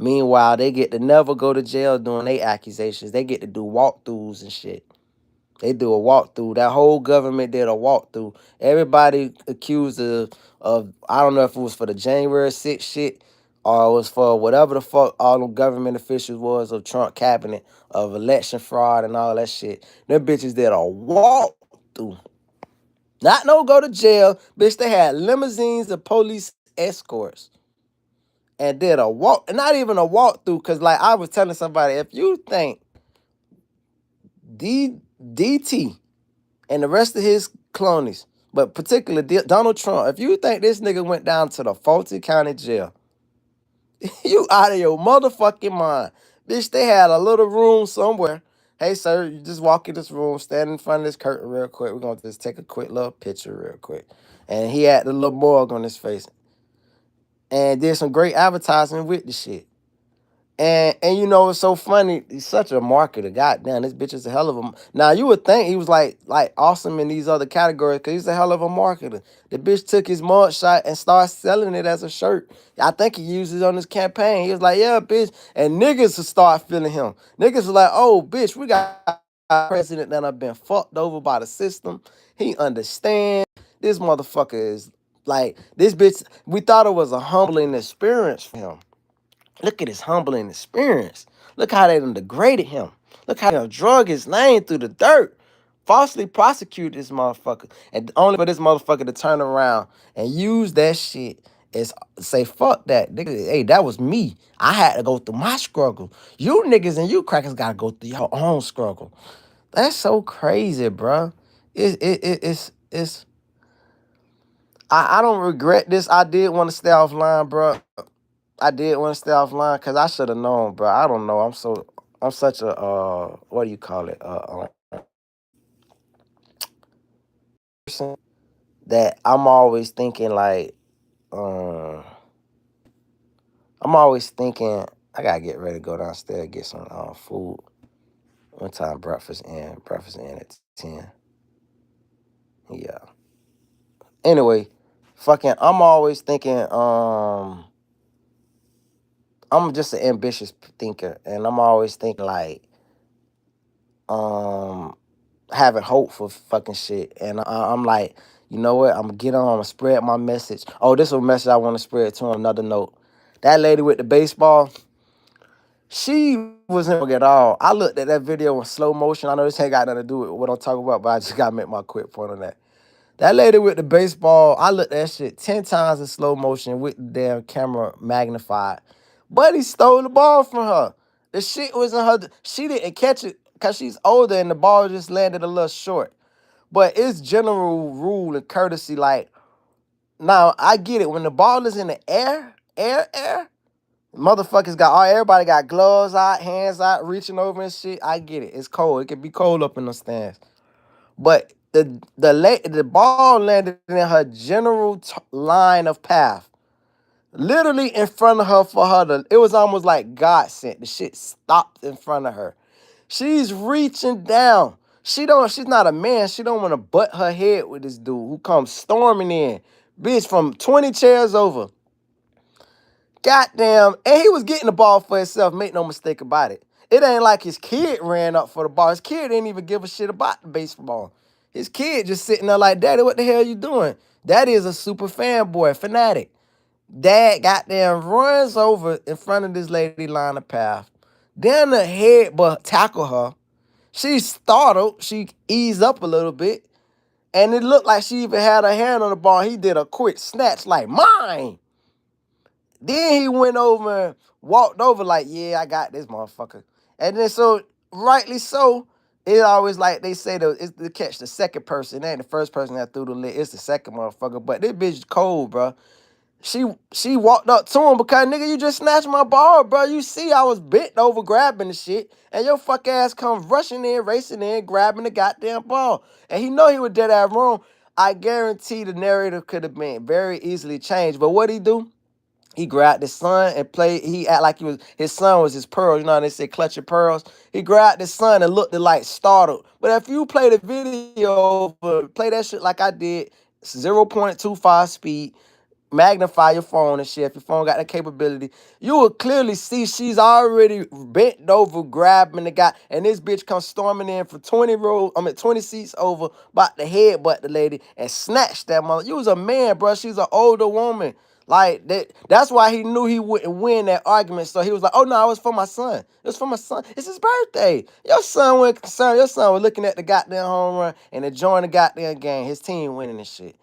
Meanwhile, they get to never go to jail doing their accusations. They get to do walkthroughs and shit. They do a walkthrough. That whole government did a walkthrough. Everybody accused of I don't know if it was for the January 6th shit or it was for whatever the fuck all them government officials was of Trump cabinet of election fraud and all that shit. Them bitches did a walkthrough. Not no go to jail. Bitch, they had limousines and police escorts and did a walk, not even a walkthrough, because like I was telling somebody, if you think DT and the rest of his cronies, but particularly Donald Trump, if you think this nigga went down to the Fulton County Jail, you out of your motherfucking mind. Bitch, they had a little room somewhere. Hey, sir, you just walk in this room, stand in front of this curtain real quick. We're going to just take a quick little picture real quick. And he had the little morgue on his face. And did some great advertising with the shit. And you know, it's so funny. He's such a marketer. Goddamn, this bitch is a hell of a. Now you would think he was like awesome in these other categories because he's a hell of a marketer. The bitch took his mugshot and started selling it as a shirt. I think he used it on his campaign. He was like, "Yeah, bitch," and niggas would start feeling him. Niggas was like, "Oh, bitch, we got a president that have been fucked over by the system. He understands. This motherfucker is like this bitch. We thought it was a humbling experience for him." Look at his humbling experience. Look how they done degraded him. Look how they done drug his name through the dirt. Falsely prosecuted this motherfucker. And only for this motherfucker to turn around and use that shit as say, fuck that. Nigga, hey, that was me. I had to go through my struggle. You niggas and you crackers gotta go through your own struggle. That's so crazy, bro. It's I don't regret this. I did want to stay offline, bro. I did want to stay offline because I should have known, bro. I don't know. I'm such a what do you call it? Person that I'm always thinking like um I'm always thinking I gotta get ready to go downstairs and get some food. One time breakfast in at 10. Yeah. Anyway, fucking I'm always thinking I'm just an ambitious thinker and I'm always thinking like um having hope for fucking shit. And I'm like, you know what? I'm gonna get on. I'm gonna spread my message. Oh, this is a message I want to spread too. On another note, that lady with the baseball, she wasn't wrong at all. I looked at that video in slow motion. I know this ain't got nothing to do with what I'm talking about, but I just gotta make my quick point on that. That lady with the baseball, I looked at that shit 10 times in slow motion with the damn camera magnified. But he stole the ball from her. The shit was in her. She didn't catch it because she's older and the ball just landed a little short. But it's general rule and courtesy. Like, now I get it. When the ball is in the air, motherfuckers got everybody got gloves out, hands out, reaching over and shit. I get it. It's cold. It can be cold up in the stands. But the ball landed in her general line of path. Literally in front of her for her to, it was almost like God sent. The shit stopped in front of her. She's reaching down. She's not a man. She don't want to butt her head with this dude who comes storming in. Bitch from 20 chairs over. Goddamn. And he was getting the ball for himself. Make no mistake about it. It ain't like his kid ran up for the ball. His kid didn't even give a shit about the baseball. His kid just sitting there like, Daddy, what the hell you doing? Daddy is a super fanboy, fanatic. Dad goddamn runs over in front of this lady line of path. Then the head but tackle her. She startled. She eased up a little bit. And it looked like she even had her hand on the ball. He did a quick snatch like, mine. Then he went over and walked over like, yeah, I got this motherfucker. And then so, rightly so, it always like they say it's to catch the second person. It ain't the first person that threw the leg. It's the second motherfucker. But this bitch cold, bro. She walked up to him because, nigga, you just snatched my ball, bro. You see I was bent over grabbing the shit, and your fuck ass comes rushing in, racing in, grabbing the goddamn ball. And he know he was dead ass wrong. I guarantee the narrative could have been very easily changed. But what he do? He grabbed his son and played. He act like his son was his pearl. You know how they say clutch your pearls. He grabbed his son and looked like startled. But if you play the video, play that shit like I did, 0.25 speed, magnify your phone and shit. If your phone got that capability, you will clearly see she's already bent over, grabbing the guy, and this bitch comes storming in for 20 seats over, about to headbutt the lady and snatch that mother. You was a man, bro. She's an older woman. Like that's why he knew he wouldn't win that argument. So he was like, "Oh no, it was for my son. It was for my son. It's his birthday. Your son wasn't concerned. Your son was looking at the goddamn home run and enjoying the goddamn game. His team winning and shit.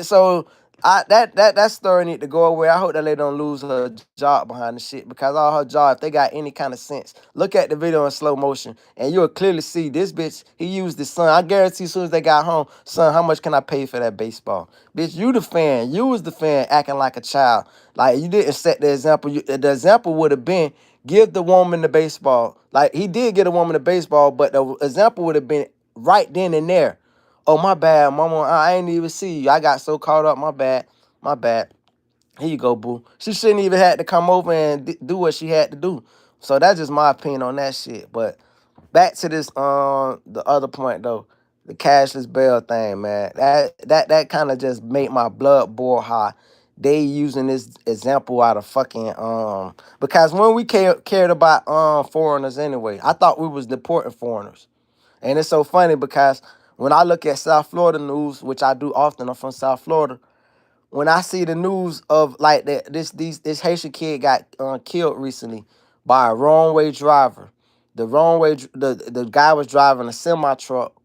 So that story need to go away. I hope that lady don't lose her job behind the shit because all her job, if they got any kind of sense, look at the video in slow motion and you'll clearly see this bitch. He used his son. I guarantee as soon as they got home, son, how much can I pay for that baseball? Bitch, you the fan. You was the fan acting like a child. Like you didn't set the example. The example would have been give the woman the baseball. Like he did get a woman the baseball, but the example would have been right then and there. Oh, my bad, mama. I ain't even see you. I got so caught up. My bad. My bad. Here you go, boo. She shouldn't even had to come over and do what she had to do. So that's just my opinion on that shit. But back to this, the other point though, the cashless bail thing, man. That kind of just made my blood boil high. They using this example out of fucking because when we cared about foreigners anyway, I thought we was deporting foreigners. And it's so funny because when I look at South Florida news, which I do often, I'm from South Florida. When I see the news of like that, this Haitian kid got killed recently by a wrong way driver. The wrong way, the guy was driving a semi truck,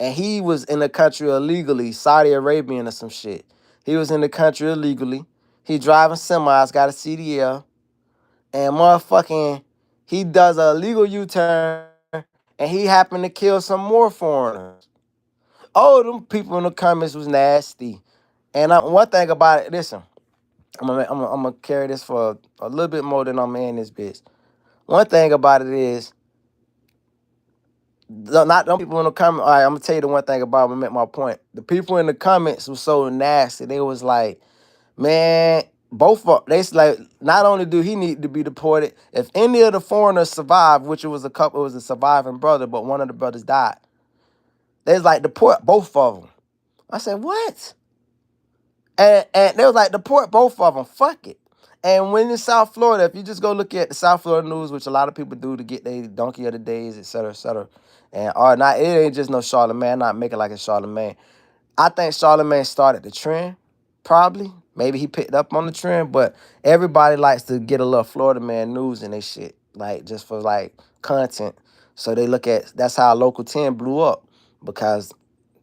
and he was in the country illegally, Saudi Arabian or some shit. He was in the country illegally. He driving semis, got a CDL, and motherfucking, he does a illegal U-turn, and he happened to kill some more foreigners. Oh, them people in the comments was nasty. And one thing about it, listen, I'm gonna carry this for a little bit more than I'm in this bitch. One thing about it is, not them people in the comments. All right, I'm gonna tell you the one thing about it, I'm gonna make my point. The people in the comments was so nasty. They was like, man, both of they like not only do he need to be deported, if any of the foreigners survived, which it was a couple, it was a surviving brother, but one of the brothers died. They was like deport both of them. I said, what? And they was like, deport both of them. Fuck it. And when in South Florida, if you just go look at the South Florida news, which a lot of people do to get their donkey of the days, et cetera, et cetera. And or not, it ain't just no Charlemagne, not make it like a Charlemagne. I think Charlemagne started the trend, probably. Maybe he picked up on the trend, but everybody likes to get a little Florida man news and they shit, like just for like content. So they look at that's how Local 10 blew up because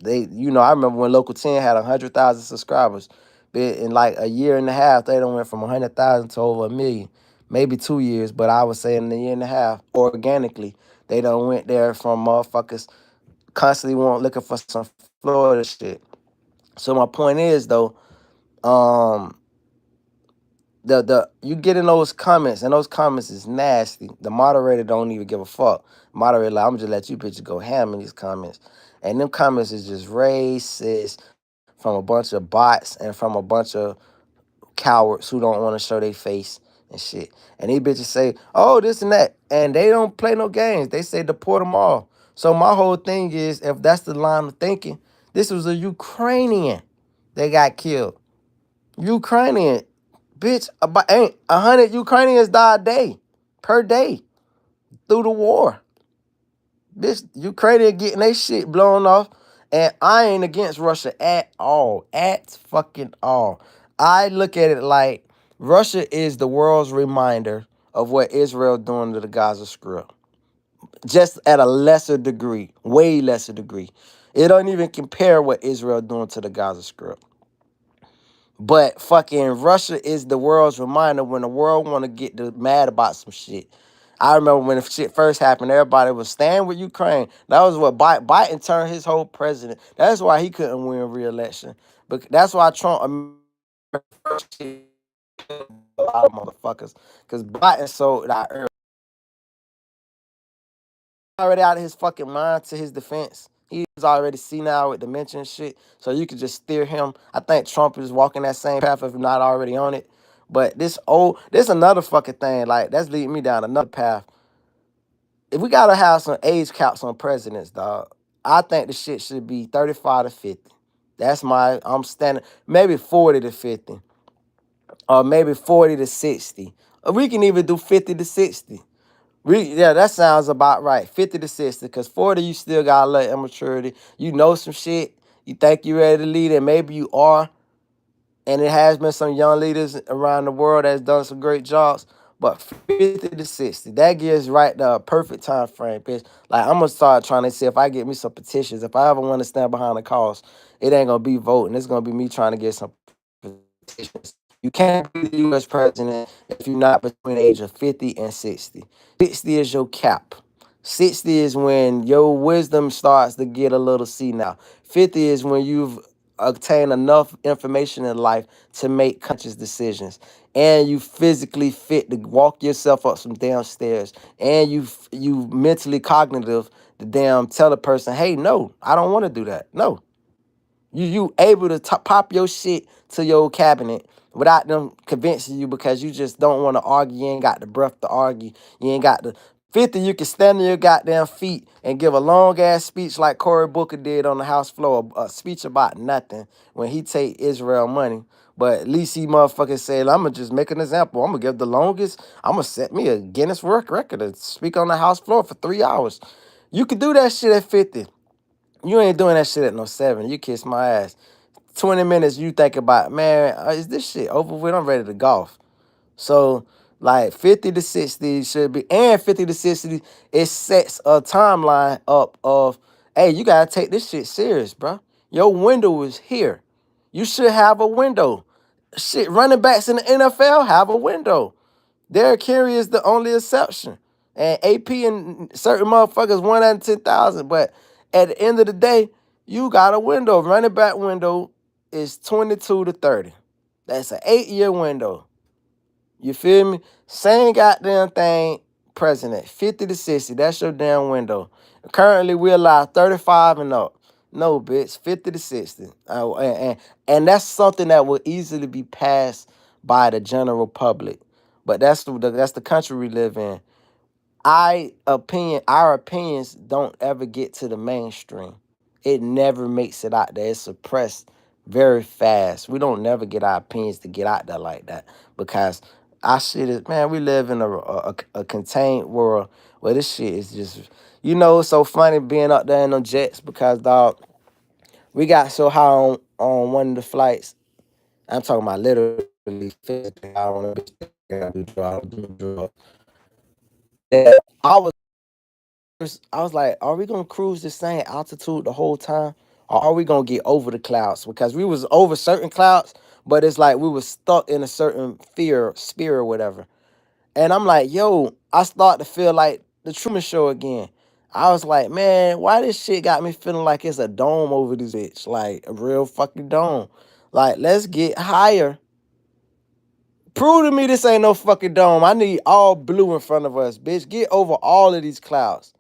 they, I remember when Local 10 had 100,000 subscribers. But in like a year and a half, they done went from 100,000 to over 1 million. Maybe 2 years, but I would say in a year and a half, organically, they done went there from motherfuckers constantly looking for some Florida shit. So my point is though, um, the you get in those comments, and those comments is nasty. The moderator don't even give a fuck. Moderator, like, I'm just let you bitches go ham in these comments. And them comments is just racist from a bunch of bots and from a bunch of cowards who don't want to show their face and shit. And these bitches say, oh, this and that. And they don't play no games. They say deport them all. So my whole thing is, if that's the line of thinking, this was a Ukrainian that got killed. Ukrainian. Bitch, about 100 Ukrainians die a day, per day, through the war. Bitch, Ukraine getting their shit blown off, and I ain't against Russia at all. At fucking all. I look at it like Russia is the world's reminder of what Israel doing to the Gaza Strip, just at a lesser degree, way lesser degree. It don't even compare what Israel doing to the Gaza Strip. But fucking Russia is the world's reminder when the world want to get mad about some shit. I remember when the shit first happened, everybody was staying with Ukraine. That was what Biden turned his whole president. That's why he couldn't win re-election. But that's why Trump first shit a lot of motherfuckers. Because Biden sold out early. Already out of his fucking mind. To his defense, he was already senile with dementia and shit, so you could just steer him. I think Trump is walking that same path if not already on it. But this another fucking thing, like that's leading me down another path. If we gotta have some age caps on presidents, dog, I think the shit should be 35 to 50. I'm standing, maybe 40 to 50, or maybe 40 to 60. Or we can even do 50 to 60. Yeah, that sounds about right. 50 to 60, because 40, you still got a little immaturity. You know some shit. You think you ready to lead, and maybe you are. And it has been some young leaders around the world that's done some great jobs. But 50 to 60, that gives right the perfect time frame, bitch. Like, I'm going to start trying to see if I get me some petitions. If I ever want to stand behind the cause, it ain't going to be voting. It's going to be me trying to get some petitions. You can't be the U.S. president if you're not between the age of 50 and 60. 60 is your cap. 60 is when your wisdom starts to get a little senile. 50 is when you've obtained enough information in life to make conscious decisions. And you physically fit to walk yourself up some damn stairs. And you mentally cognitive to damn tell a person, hey, no, I don't want to do that. No. You able to pop your shit to your cabinet without them convincing you, because you just don't want to argue. You ain't got the breath to argue. You ain't got the 50. You can stand on your goddamn feet and give a long ass speech like Cory Booker did on the House floor, a speech about nothing when he take Israel money. But at least he motherfucking said, I'm going to just make an example. I'm going to give the longest. I'm going to set me a Guinness World Record to speak on the House floor for 3 hours. You could do that shit at 50. You ain't doing that shit at no 7. You kiss my ass. 20 minutes, you think about, man, is this shit over with? I'm ready to golf. So, like, 50 to 60 should be, and 50 to 60, it sets a timeline up of, hey, you got to take this shit serious, bro. Your window is here. You should have a window. Shit, running backs in the NFL have a window. Derrick Henry is the only exception. And AP and certain motherfuckers 1 out of 10,000. But at the end of the day, you got a window. Running back window is 22 to 30. That's an 8-year window. You feel me? Same goddamn thing, president. 50 to 60. That's your damn window. Currently, we allow 35 and up. No, bitch. 50 to 60. And that's something that will easily be passed by the general public. But that's the country we live in. Our opinions don't ever get to the mainstream. It never makes it out there. It's suppressed very fast. We don't never get our opinions to get out there like that, because our shit is, man, we live in a contained world where this shit is just, it's so funny being up there in them jets, because, dog, we got so high on one of the flights. I'm talking about literally physically. I don't do drugs. Yeah, I was like, are we gonna cruise the same altitude the whole time? Or are we gonna get over the clouds? Because we was over certain clouds, but it's like we was stuck in a certain sphere or whatever. And I'm like, yo, I start to feel like the Truman Show again. I was like, man, why this shit got me feeling like it's a dome over this bitch? Like a real fucking dome. Like, let's get higher. Prove to me this ain't no fucking dome. I need all blue in front of us, bitch. Get over all of these clouds.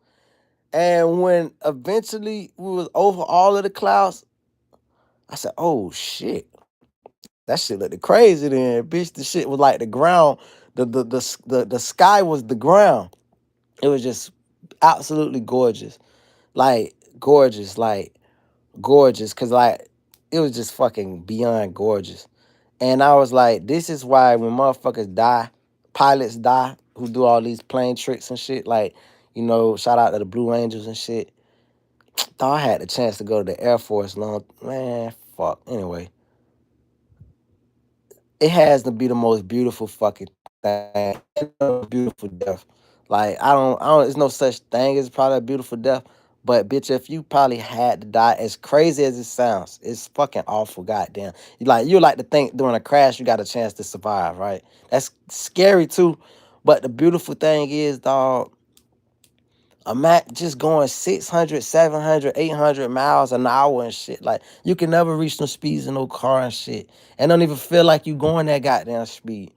And when eventually we was over all of the clouds, I said, oh shit. That shit looked crazy then, bitch. The shit was like the ground. The sky was the ground. It was just absolutely gorgeous. Like gorgeous, like gorgeous. Cause like it was just fucking beyond gorgeous. And I was like, this is why when motherfuckers die, pilots die, who do all these plane tricks and shit, like, shout out to the Blue Angels and shit. Thought I had the chance to go to the Air Force man, fuck. Anyway, it has to be the most beautiful fucking thing and a beautiful death. Like I don't. There's no such thing as probably a beautiful death. But bitch, if you probably had to die, as crazy as it sounds, it's fucking awful. Goddamn, you like to think during a crash you got a chance to survive, right? That's scary too. But the beautiful thing is, dog, a Mac just going 600, 700, 800 miles an hour and shit. Like, you can never reach no speeds in no car and shit. And don't even feel like you going that goddamn speed.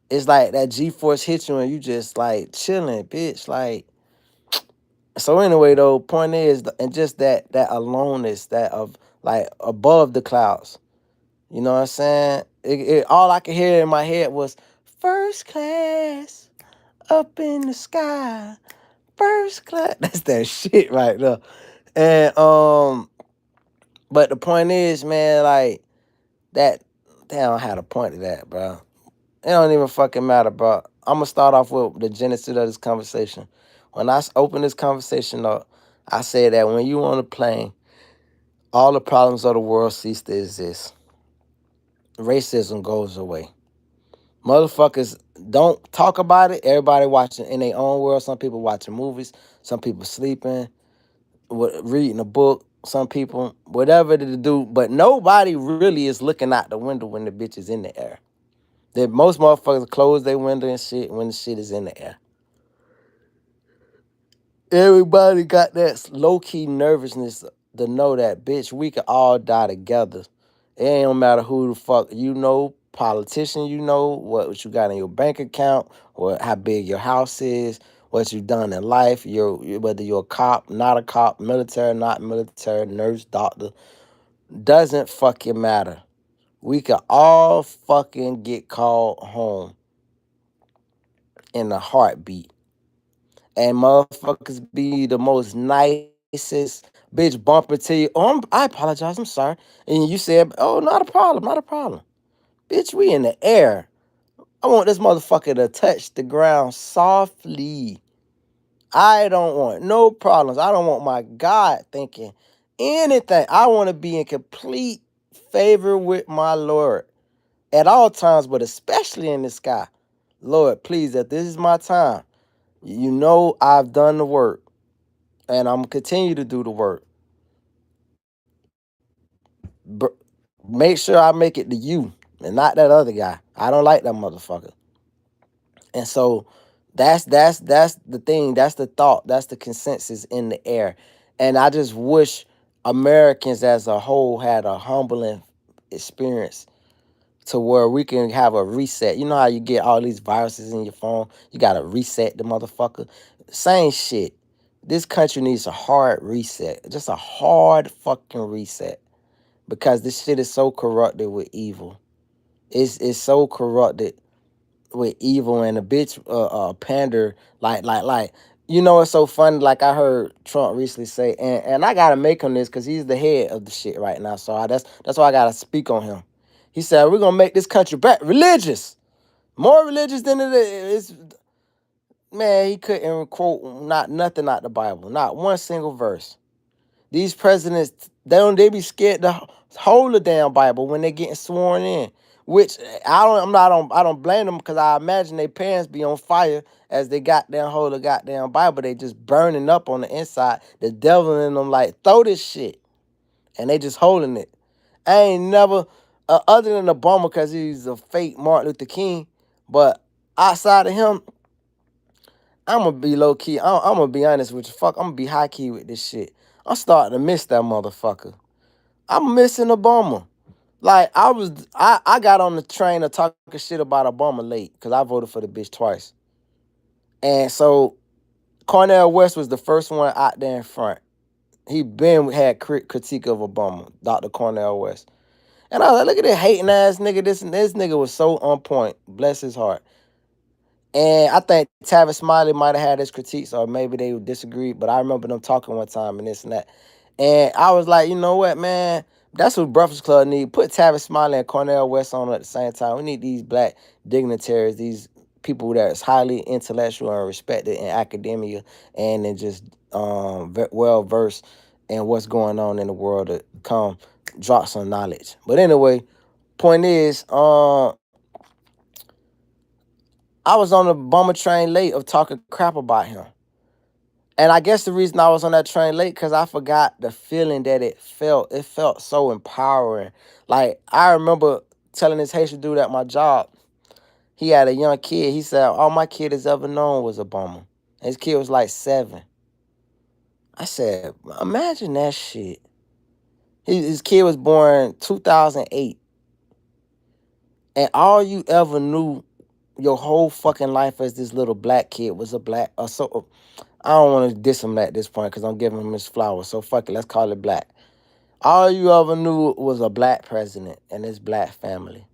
It's like that G-force hits you and you just like chilling, bitch. Like, so anyway, though, point is, and just that aloneness, that of like above the clouds. You know what I'm saying? All I could hear in my head was first class up in the sky. First class. That's that shit right there. And but the point is, man, like that. Damn, I had a point to that, bro. It don't even fucking matter, bro. I'm gonna start off with the genesis of this conversation. When I open this conversation up, I say that when you on a plane, all the problems of the world cease to exist. Racism goes away. Motherfuckers don't talk about it. Everybody watching in their own world. Some people watching movies. Some people sleeping, reading a book. Some people, whatever to do, but nobody really is looking out the window when the bitch is in the air. That most motherfuckers close their window and shit when the shit is in the air. Everybody got that low key nervousness to know that, bitch, we could all die together. It ain't don't matter who the fuck you know, politician you know, what you got in your bank account, or how big your house is, what you done in life, whether you're a cop, not a cop, military, not military, nurse, doctor, doesn't fucking matter. We could all fucking get called home in a heartbeat. And motherfuckers be the most nicest bitch bumping to you. Oh, I apologize. I'm sorry. And you said, oh, not a problem, not a problem. Bitch, we in the air. I want this motherfucker to touch the ground softly. I don't want no problems. I don't want my God thinking anything. I want to be in complete favor with my Lord at all times, but especially in the sky. Lord, please, if this is my time, you know I've done the work and I'm gonna continue to do the work. But make sure I make it to you and not that other guy. I don't like that motherfucker. And so that's the thing. That's the thought. That's the consensus in the air. And I just wish Americans as a whole had a humbling experience to where we can have a reset. You know how you get all these viruses in your phone? You got to reset the motherfucker. Same shit. This country needs a hard reset. Just a hard fucking reset. Because this shit is so corrupted with evil. It's so corrupted with evil and a bitch pander like you know it's so funny. Like I heard Trump recently say, and I gotta make him this because he's the head of the shit right now. So that's why I gotta speak on him. He said we're gonna make this country back religious, more religious than it is. Man, he couldn't quote not nothing out the Bible, not one single verse. These presidents, they be scared to hold the damn Bible when they getting sworn in. Which I don't blame them because I imagine their parents be on fire as they goddamn hold the goddamn Bible. They just burning up on the inside. The devil in them like throw this shit, and they just holding it. I ain't never other than Obama because he's a fake Martin Luther King, but outside of him, I'm gonna be low key. I'm gonna be honest with you. Fuck, I'm gonna be high key with this shit. I'm starting to miss that motherfucker. I'm missing Obama. Like I got on the train of talking shit about Obama late because I voted for the bitch twice. And so Cornel West was the first one out there in front. He been had critique of Obama, Dr. Cornel West. And I was like, look at this hating ass nigga. This nigga was so on point. Bless his heart. And I think Tavis Smiley might have had his critiques, or maybe they disagreed, but I remember them talking one time and this and that. And I was like, you know what, man? That's what Breakfast Club need. Put Tavis Smiley and Cornel West on at the same time. We need these black dignitaries, these people that is highly intellectual and respected in academia and then just well versed in what's going on in the world to come drop some knowledge. But anyway, point is, I was on the bummer train late of talking crap about him. And I guess the reason I was on that train late because I forgot the feeling that it felt. It felt so empowering. Like I remember telling this Haitian dude at my job, he had a young kid. He said, all my kid has ever known was a bummer. His kid was like 7. I said, imagine that shit. His kid was born 2008. And all you ever knew your whole fucking life as this little black kid was a black. So I don't want to diss him at this point because I'm giving him his flowers. So fuck it, let's call it black. All you ever knew was a black president and his black family.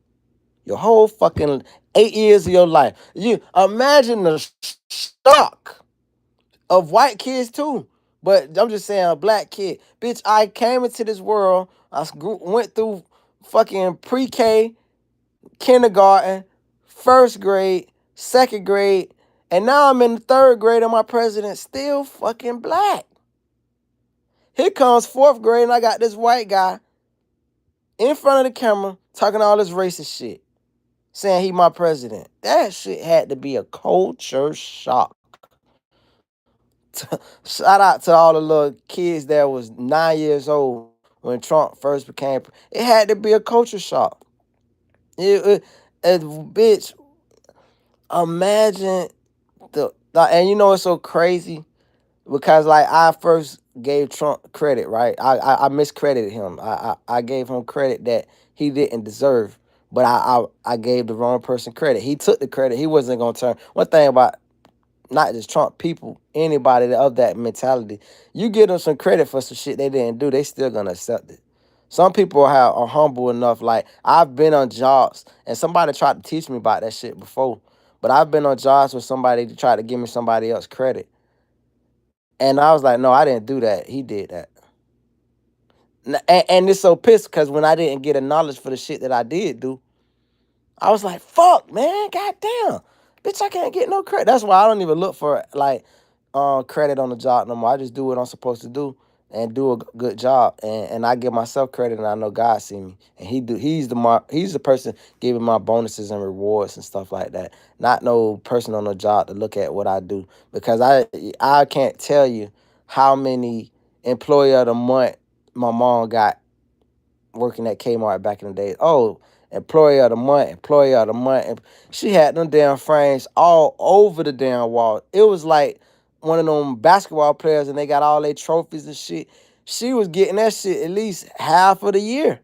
Your whole fucking 8 years of your life. You imagine the shock of white kids too. But I'm just saying, a black kid. Bitch, I came into this world. Went through fucking pre-K, kindergarten, first grade, second grade, and now I'm in the third grade and my president still fucking black. Here comes fourth grade and I got this white guy in front of the camera talking all this racist shit, saying he my president. That shit had to be a culture shock. Shout out to all the little kids that was 9 years old when Trump first became. It had to be a culture shock. Bitch, imagine and you know it's so crazy because like I first gave Trump credit, right? I miscredited him. I gave him credit that he didn't deserve, but I gave the wrong person credit. He took the credit. He wasn't gonna turn. One thing about not just Trump, people, anybody of that mentality, you give them some credit for some shit they didn't do, they still gonna accept it. Some people are humble enough. Like I've been on jobs and somebody tried to teach me about that shit before, but I've been on jobs with somebody to try to give me somebody else credit, and I was like, no, I didn't do that. He did that, and it's so pissed because when I didn't get acknowledged for the shit that I did do, I was like, fuck, man, goddamn. Bitch, I can't get no credit. That's why I don't even look for like credit on the job no more. I just do what I'm supposed to do and do a good job. And I give myself credit and I know God see me. And he's the person giving my bonuses and rewards and stuff like that. Not no person on the job to look at what I do. Because I can't tell you how many employee of the month my mom got working at Kmart back in the day. Oh, employee of the month, employee of the month. And she had them damn frames all over the damn wall. It was like one of them basketball players and they got all their trophies and shit. She was getting that shit at least half of the year.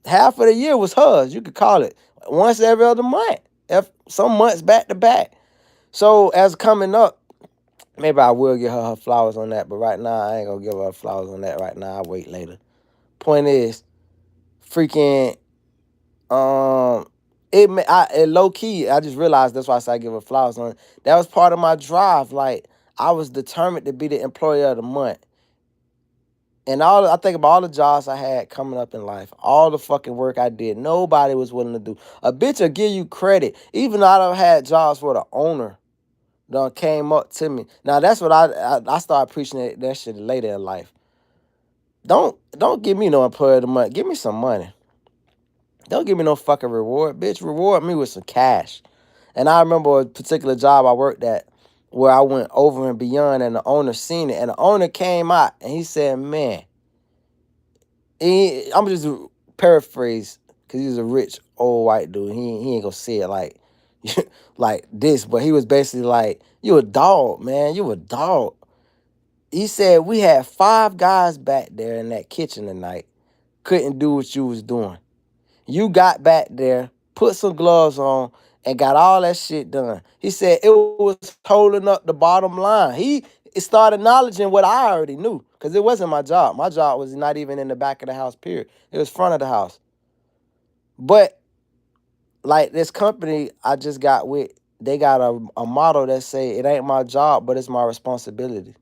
Half of the year was hers, you could call it. Once every other month. Some months back to back. So as coming up, maybe I will give her flowers on that, but right now I ain't gonna give her flowers on that right now. I'll wait later. Point is, freaking it low key. I just realized that's why I said I give her flowers on it. That was part of my drive. Like I was determined to be the employee of the month. And I think about all the jobs I had coming up in life, all the fucking work I did, nobody was willing to do. A bitch will give you credit. Even though I done had jobs where the owner done came up to me. Now that's what I started preaching that shit later in life. Don't give me no employee of the month. Give me some money. Don't give me no fucking reward, bitch. Reward me with some cash. And I remember a particular job I worked at where I went over and beyond and the owner seen it. And the owner came out and he said, man, I'm just paraphrase because he's a rich old white dude. He ain't gonna say it like, like this, but he was basically like, you a dog, man. You a dog. He said, we had 5 guys back there in that kitchen tonight. Couldn't do what you was doing. You got back there, put some gloves on, and got all that shit done. He said it was holding up the bottom line. He started acknowledging what I already knew, because it wasn't my job. My job was not even in the back of the house, period. It was front of the house. But, like, this company I just got with, they got a motto that say, it ain't my job, but it's my responsibility.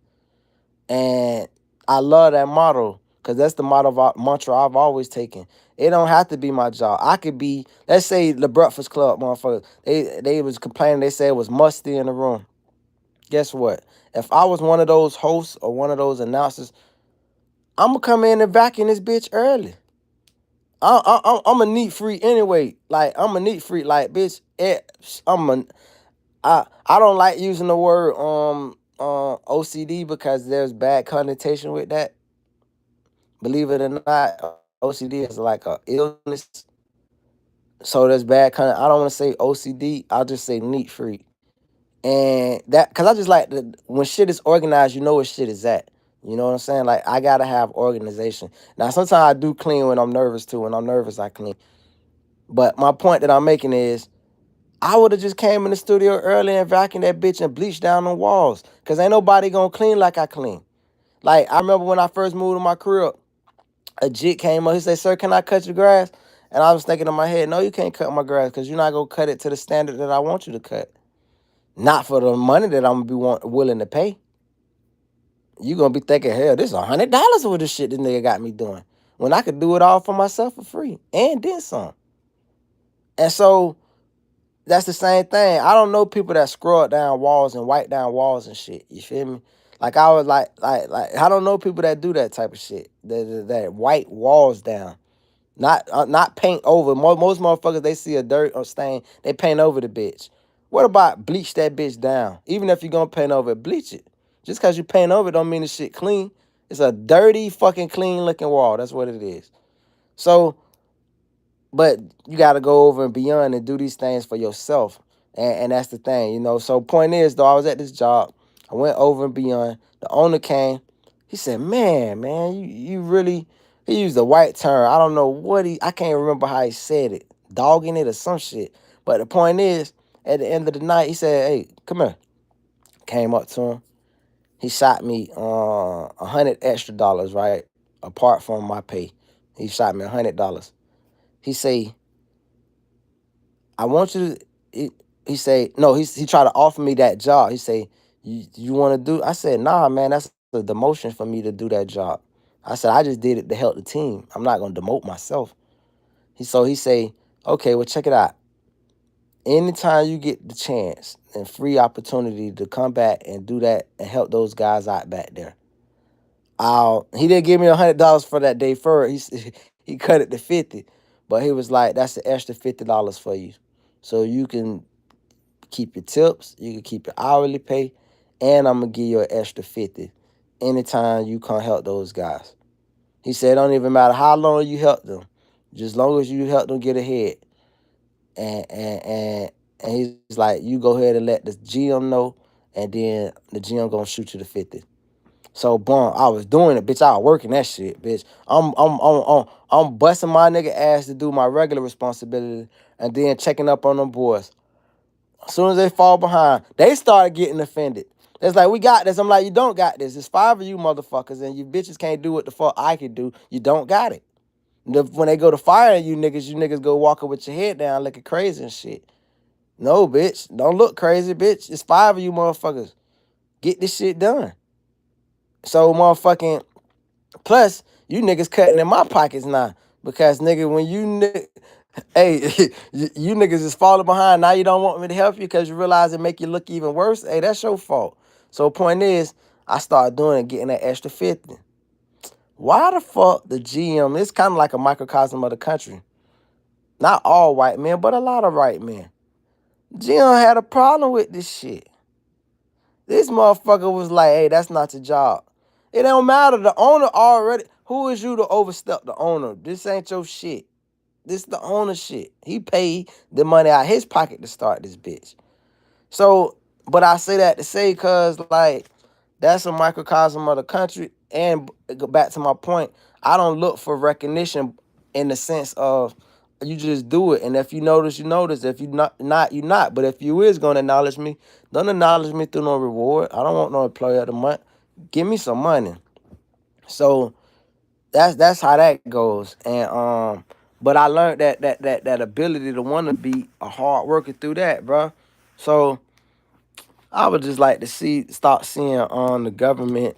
And I love that motto because that's the mantra I've always taken. It don't have to be my job. I could be, let's say the Breakfast Club motherfuckers. They was complaining. They said it was musty in the room. Guess what? If I was one of those hosts or one of those announcers, I'm going to come in and vacuum this bitch early. I'm a neat freak anyway. Like, I'm a neat freak. Like, bitch, I don't like using the word OCD because there's bad connotation with that. Believe it or not, OCD is like a illness. So there's bad I don't want to say OCD. I'll just say neat freak. And that, cause I just like when shit is organized, you know where shit is at. You know what I'm saying? Like I gotta have organization. Now sometimes I do clean when I'm nervous too. When I'm nervous, I clean. But my point that I'm making is, I would have just came in the studio early and vacuumed that bitch and bleached down the walls. Cause ain't nobody gonna clean like I clean. Like I remember when I first moved to my crib, a jit came up. He said, "Sir, can I cut your grass?" And I was thinking in my head, "No, you can't cut my grass because you're not gonna cut it to the standard that I want you to cut. Not for the money that I'm gonna be willing to pay. You gonna be thinking, hell, this is $100 for this shit this nigga got me doing, when I could do it all for myself for free and then some." And so that's the same thing. I don't know people that scrub down walls and wipe down walls and shit. You feel me? Like I was like I don't know people that do that type of shit. That white walls down. Not paint over. Most motherfuckers, they see a dirt or stain, they paint over the bitch. What about bleach that bitch down? Even if you're gonna paint over it, bleach it. Just cause you paint over it don't mean the shit clean. It's a dirty fucking clean looking wall. That's what it is. So, but you gotta go over and beyond and do these things for yourself. And that's the thing, you know. So point is though, I was at this job. I went over and beyond. The owner came. He said, man, you really, he used a white term. I don't know I can't remember how he said it. Dogging it or some shit. But the point is, at the end of the night, he said, "Hey, come here." Came up to him. He shot me $100 extra, right? Apart from my pay. He shot me $100. He say, "I want you to," he say, no, he tried to offer me that job. He say, you want to do?" I said, "Nah, man, that's a demotion for me to do that job." I said, "I just did it to help the team. I'm not gonna demote myself." He say, "Okay, well, check it out. Anytime you get the chance and free opportunity to come back and do that and help those guys out back there, he didn't give me $100 for that day first. He cut it to 50, but he was like, that's an extra $50 for you, so you can keep your tips, you can keep your hourly pay, and I'm gonna give you an extra 50 anytime you come help those guys." He said, "It don't even matter how long you help them, just long as you help them get ahead." And he's like, "You go ahead and let the GM know, and then the GM gonna shoot you the 50." So boom, I was doing it, bitch. I was working that shit, bitch. I'm busting my nigga ass to do my regular responsibility, and then checking up on them boys. As soon as they fall behind, they start getting offended. It's like, "We got this." I'm like, "You don't got this. It's 5 of you motherfuckers, and you bitches can't do what the fuck I can do. You don't got it." When they go to fire you niggas go walking with your head down looking crazy and shit. No, bitch. Don't look crazy, bitch. It's 5 of you motherfuckers. Get this shit done. So motherfucking, plus, you niggas cutting in my pockets now. Because nigga, when hey, you niggas is falling behind. Now you don't want me to help you because you realize it make you look even worse. Hey, that's your fault. So point is, I started doing it, getting that extra 50. Why the fuck the GM, it's kind of like a microcosm of the country. Not all white men, but a lot of white men. GM had a problem with this shit. This motherfucker was like, "Hey, that's not your job." It don't matter. The owner already, who is you to overstep the owner? This ain't your shit. This the owner shit. He paid the money out of his pocket to start this bitch. So, but I say that to say, cause like, that's a microcosm of the country. And go back to my point, I don't look for recognition in the sense of, you just do it. And if you notice, you notice. If you not, you not. But if you is gonna acknowledge me, don't acknowledge me through no reward. I don't want no employee of the month. Give me some money. So that's how that goes. And but I learned that ability to want to be a hard worker through that, bro. So I would just like to start seeing on the government.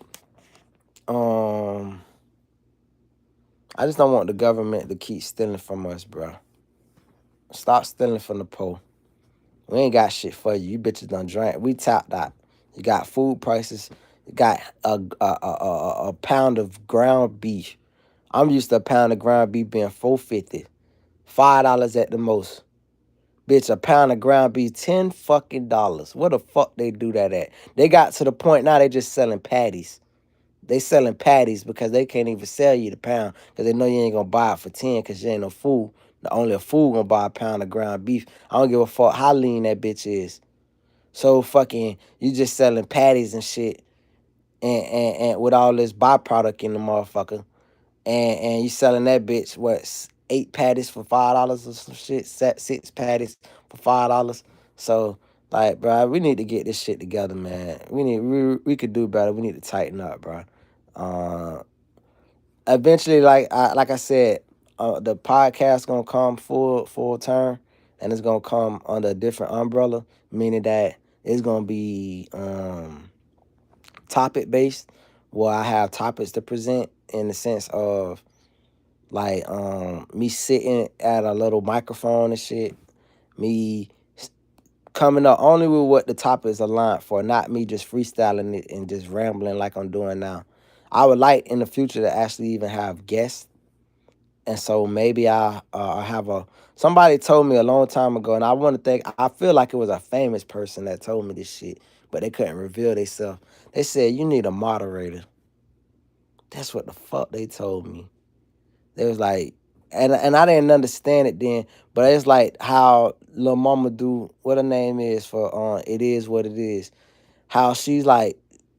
Um, I just don't want the government to keep stealing from us, bro. Stop stealing from the poor. We ain't got shit for you. You bitches done drank. We tapped out. You got food prices. You got a pound of ground beef. I'm used to a pound of ground beef being $4.50, $5 at the most. Bitch, a pound of ground beef, $10 fucking. Where the fuck they do that at? They got to the point now they just selling patties. They selling patties because they can't even sell you the pound because they know you ain't gonna buy it for 10 because you ain't no fool. Only a fool gonna buy a pound of ground beef. I don't give a fuck how lean that bitch is. So fucking you just selling patties and shit and with all this byproduct in the motherfucker. And you selling that bitch what 8 patties for $5 or some shit, 6 patties for $5. So like, bro, we need to get this shit together, man. We could do better. We need to tighten up, bro. Uh, Eventually, like I said, the podcast gonna come full term, and it's gonna come under a different umbrella, meaning that it's gonna be topic based, where I have topics to present in the sense of like me sitting at a little microphone and shit, me coming up only with what the topic is aligned for, not me just freestyling it and just rambling like I'm doing now. I would like in the future to actually even have guests, and so maybe I have a somebody told me a long time ago, and I want to think I feel like it was a famous person that told me this shit, but they couldn't reveal themselves. They said you need a moderator. That's what the fuck they told me. They was like, and I didn't understand it then, but it's like how Lil Mama do what her name is for It Is What It Is. How she's like,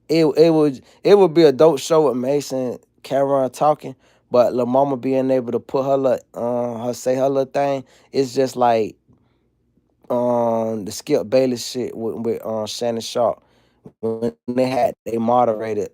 it would be a dope show with Mason Cameron talking, but Lil Mama being able to put her say her little thing, it's just like the Skip Bayless shit with Shannon Sharp when they had they moderated,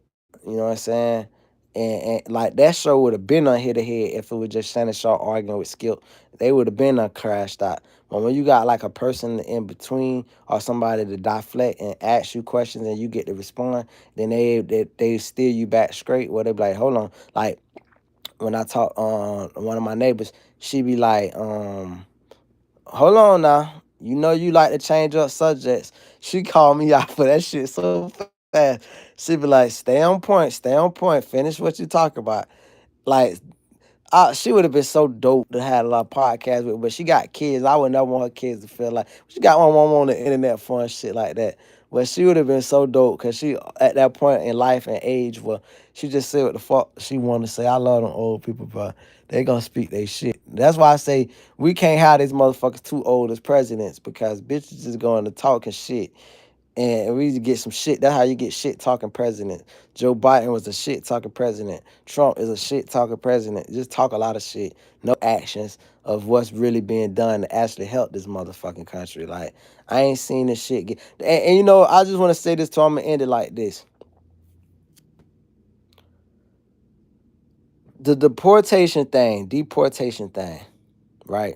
you know what I'm saying? And like that show would have been on hit ahead if it was just Shannon Sharp arguing with Skip. They would have been on crashed out. But when you got like a person in between or somebody to deflect and ask you questions and you get to respond, then they steer you back straight. Where they be like, hold on, like when I talk on one of my neighbors, she be like, hold on now. You know you like to change up subjects. She called me out for that shit so fast. She be like, stay on point, finish what you talk about. Like, she would have been so dope to have a lot of podcasts with, but she got kids. I would never want her kids to feel like she got one mom on the internet for and shit like that. But she would have been so dope because she at that point in life and age where she just said what the fuck she wanted to say. I love them old people, but they gonna speak they shit. That's why I say we can't have these motherfuckers too old as presidents because bitches just going to talking shit and we need to get some shit. That's how you get shit talking president. Joe Biden was a shit talking president. Trump is a shit talking president. Just talk a lot of shit. No actions of what's really being done to actually help this motherfucking country. Like, I ain't seen this shit get. And you know, I just want to say this to I'm going to end it like this. The deportation thing, right?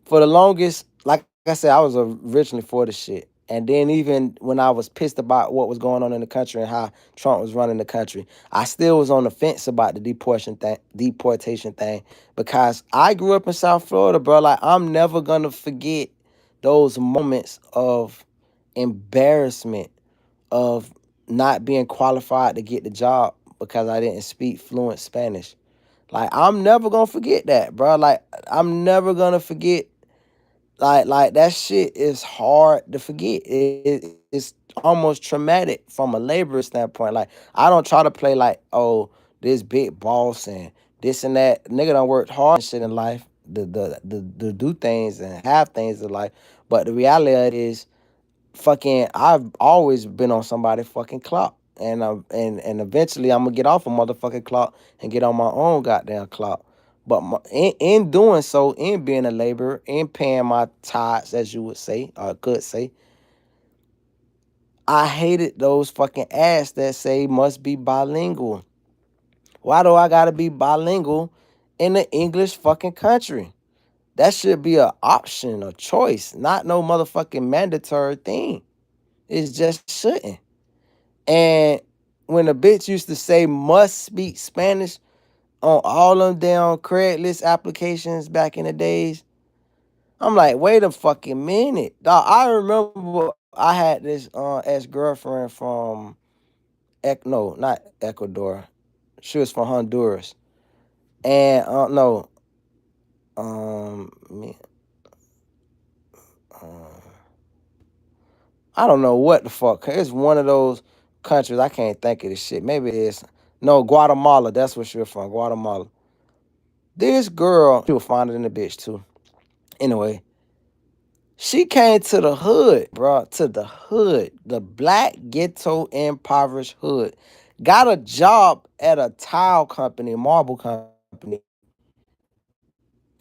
For the longest, like I said, I was originally for the shit. And then even when I was pissed about what was going on in the country and how Trump was running the country, I still was on the fence about the deportation thing because I grew up in South Florida, bro. Like I'm never gonna forget those moments of embarrassment of not being qualified to get the job because I didn't speak fluent Spanish. Like I'm never gonna forget that, bro. Like I'm never gonna forget like that shit is hard to forget. It's almost traumatic from a labor standpoint. Like I don't try to play like, oh, this big boss and this and that. Nigga done worked hard and shit in life to do things and have things in life. But the reality is fucking I've always been on somebody fucking clock. And eventually I'm gonna get off a motherfucking clock and get on my own goddamn clock. But in doing so, in being a laborer, in paying my tithes, as you would say, or could say, I hated those fucking ads that say must be bilingual. Why do I gotta be bilingual in the English fucking country? That should be an option, a choice, not no motherfucking mandatory thing. It just shouldn't. And when a bitch used to say must speak Spanish on all them damn Craigslist applications back in the days, I'm like, wait a fucking minute. Dog, I remember I had this ex-girlfriend from no, not Ecuador. She was from Honduras. And no, man, I don't know what the fuck. It's one of those countries. I can't think of this shit. Maybe it is. No, Guatemala. That's where she's from. Guatemala. This girl, she was finer than the bitch too. Anyway, she came to the hood, bro. To the hood, the black ghetto impoverished hood. Got a job at a tile company, marble company.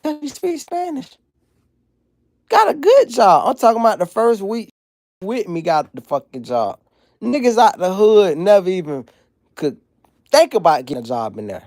She speaks Spanish. Got a good job. I'm talking about the first week with me got the fucking job. Niggas out the hood never even could think about getting a job in there.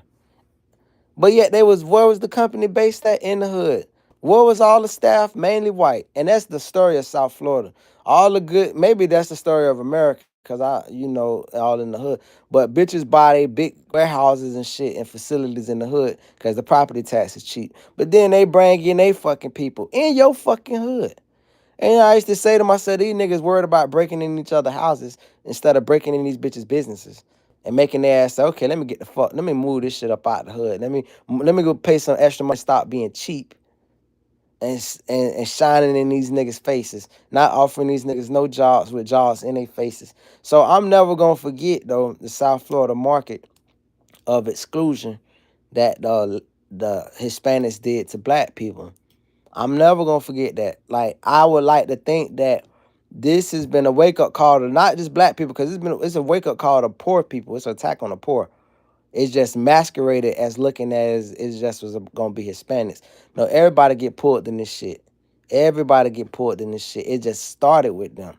But yet they was where was the company based at in the hood? Where was all the staff? Mainly white. And that's the story of South Florida. All the good maybe that's the story of America, cause all in the hood. But bitches buy they big warehouses and shit and facilities in the hood because the property tax is cheap. But then they bring in they fucking people in your fucking hood. And I used to say to myself, these niggas worried about breaking in each other's houses instead of breaking in these bitches' businesses and making their ass say, okay, let me move this shit up out the hood. Let me go pay some extra money, stop being cheap and shining in these niggas' faces, not offering these niggas no jobs with jobs in their faces. So I'm never gonna forget though the South Florida market of exclusion that the Hispanics did to black people. I'm never gonna forget that. Like I would like to think that this has been a wake up call to not just black people, because it's a wake up call to poor people. It's an attack on the poor. It's just masqueraded as looking as it just was gonna be Hispanics. No, everybody get pulled in this shit. Everybody get pulled in this shit. It just started with them.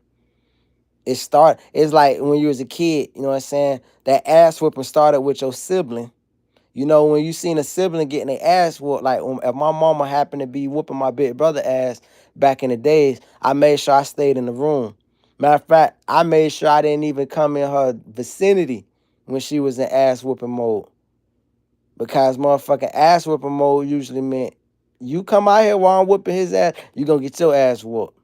It's like when you was a kid, you know what I'm saying? That ass whooping started with your sibling. You know, when you seen a sibling getting their ass whooped, like if my mama happened to be whooping my big brother ass back in the days, I made sure I stayed in the room. Matter of fact, I made sure I didn't even come in her vicinity when she was in ass whooping mode. Because motherfucking ass whooping mode usually meant you come out here while I'm whooping his ass, you gonna get your ass whooped.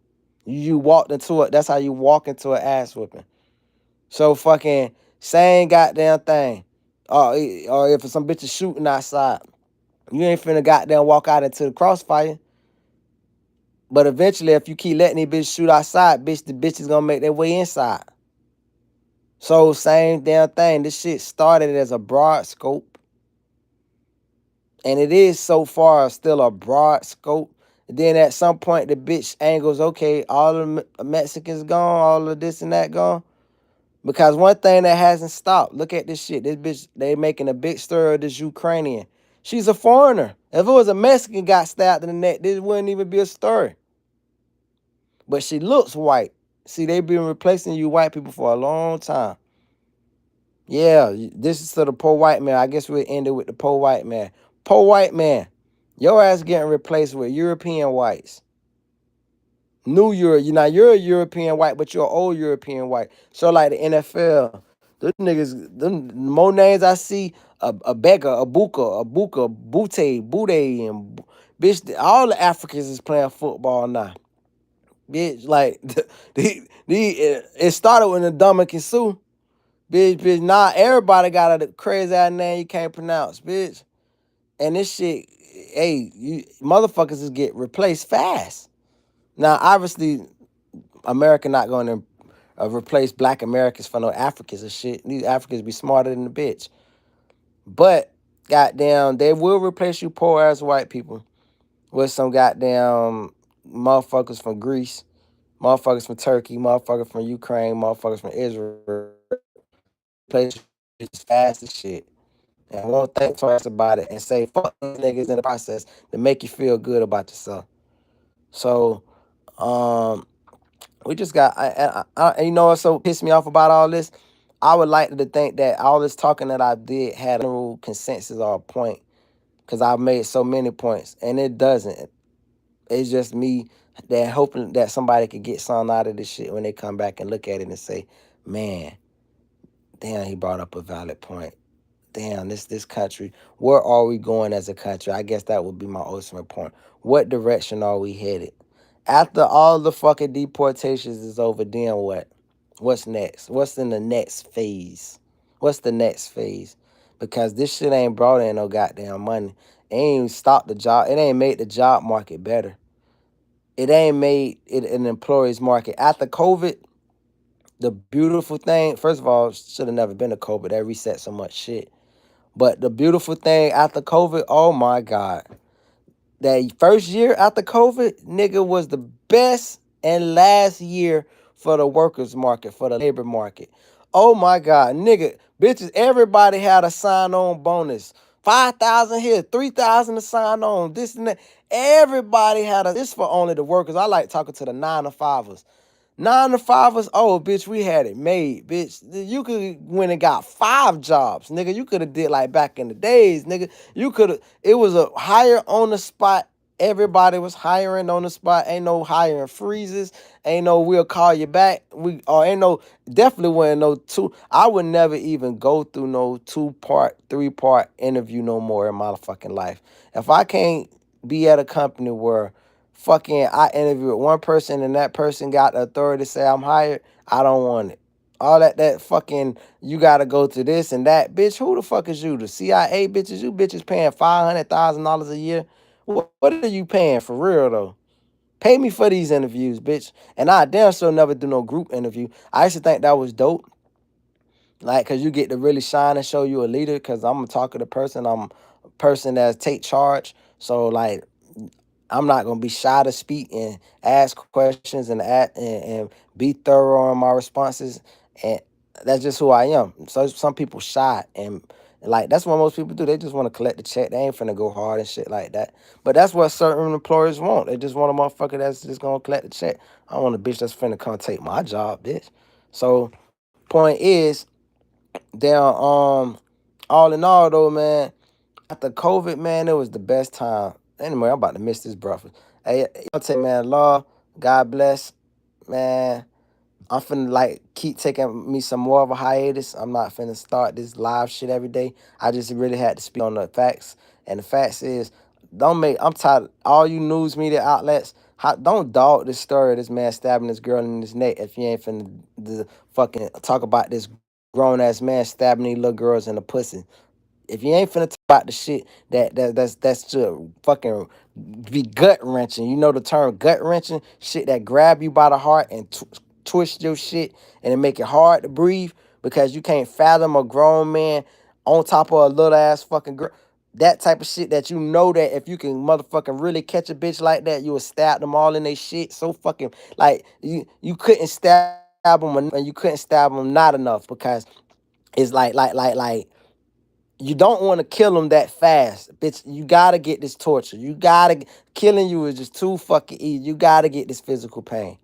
You walked into it, that's how you walk into an ass whooping. So fucking same goddamn thing. Or if some bitch is shooting outside, you ain't finna goddamn walk out into the crossfire. But eventually, if you keep letting these bitches shoot outside, the bitch is gonna make their way inside. So same damn thing. This shit started as a broad scope. And it is so far still a broad scope. And then at some point the bitch angles, okay, all the Mexicans gone, all of this and that gone. Because one thing that hasn't stopped, look at this shit. This bitch, they making a big story of this Ukrainian. She's a foreigner. If it was a Mexican got stabbed in the neck, this wouldn't even be a story. But she looks white. See, they been replacing you white people for a long time. Yeah, this is to the poor white man. I guess we'll end it with the poor white man. Poor white man, your ass getting replaced with European whites. New Europe, you're a European white, but you're an old European white. So like the NFL, those niggas, them more names I see, a Becca, a Buka, Bute, and bitch, all the Africans is playing football now. Bitch, like it started with the Dominican Sue. Bitch, now everybody got a crazy ass name you can't pronounce, bitch. And this shit, hey, you motherfuckers is get replaced fast. Now, obviously, America not going to replace black Americans for no Africans and shit. These Africans be smarter than the bitch. But, goddamn, they will replace you poor ass white people with some goddamn motherfuckers from Greece, motherfuckers from Turkey, motherfuckers from Ukraine, motherfuckers from Israel. Replace you as fast as shit. And won't think twice about it and say fuck these niggas in the process to make you feel good about yourself. So, we just got, you know what so pissed me off about all this? I would like to think that all this talking that I did had a general consensus or a point, because I've made so many points, and it doesn't. It's just me that hoping that somebody could get something out of this shit when they come back and look at it and say, man, damn, he brought up a valid point. Damn, this country, where are we going as a country? I guess that would be my ultimate point. What direction are we headed? After all the fucking deportations is over, then what? What's next? What's in the next phase? What's the next phase? Because this shit ain't brought in no goddamn money. It ain't stopped the job. It ain't made the job market better. it ain't made it an employee's market. After COVID, the beautiful thing, first of all, should have never been a COVID. That reset so much shit. But the beautiful thing after COVID, oh my God. That first year after COVID, nigga, was the best and last year for the workers market, for the labor market. Oh my God, nigga, bitches, everybody had a sign-on bonus. 5,000 here, 3,000 to sign on, this and that. Everybody had a, this for only the workers. I like talking to the 9 to 5ers. 9 to 5ers, oh bitch, we had it made, bitch. You could went and got 5 jobs, nigga. You could have did like back in the days, nigga. You could have. It was a hire on the spot. Everybody was hiring on the spot. Ain't no hiring freezes. Ain't no we'll call you back. We or ain't no definitely wasn't no two. I would never even go through no 2-part, 3-part interview no more in my fucking life. If I can't be at a company where fucking I interviewed one person and that person got the authority to say I'm hired, I don't want it. All that fucking you gotta go to this and that. Bitch, who the fuck is you? The CIA bitches? You bitches paying $500,000 a year? What are you paying for real though? Pay me for these interviews, bitch. And I damn sure never do no group interview. I used to think that was dope. Like, cause you get to really shine and show you a leader. Cause I'm a talkative person. I'm a person that take charge. So like I'm not gonna be shy to speak and ask questions and and be thorough in my responses. And that's just who I am. So some people shy and like that's what most people do. They just want to collect the check. They ain't finna go hard and shit like that. But that's what certain employers want. They just want a motherfucker that's just gonna collect the check. I want a bitch that's finna come take my job, bitch. So point is, they're all in all though, man, after COVID, man, it was the best time. Anyway, I'm about to miss this breakfast. Hey, y'all take man, law. God bless, man. I'm finna like keep taking me some more of a hiatus. I'm not finna start this live shit every day. I just really had to speak on the facts. And the facts is, don't make, I'm tired, all you news media outlets, don't dog this story of this man stabbing this girl in his neck if you ain't finna fucking talk about this grown ass man stabbing these little girls in the pussy. If you ain't finna talk about the shit that's just fucking be gut wrenching, you know the term gut wrenching, shit that grab you by the heart and twist your shit and it make it hard to breathe because you can't fathom a grown man on top of a little ass fucking girl. That type of shit that you know that if you can motherfucking really catch a bitch like that, you will stab them all in their shit. So fucking like you couldn't stab them and you couldn't stab them not enough because it's like you don't want to kill them that fast, bitch. You gotta get this torture. You gotta killing you is just too fucking easy. You gotta get this physical pain,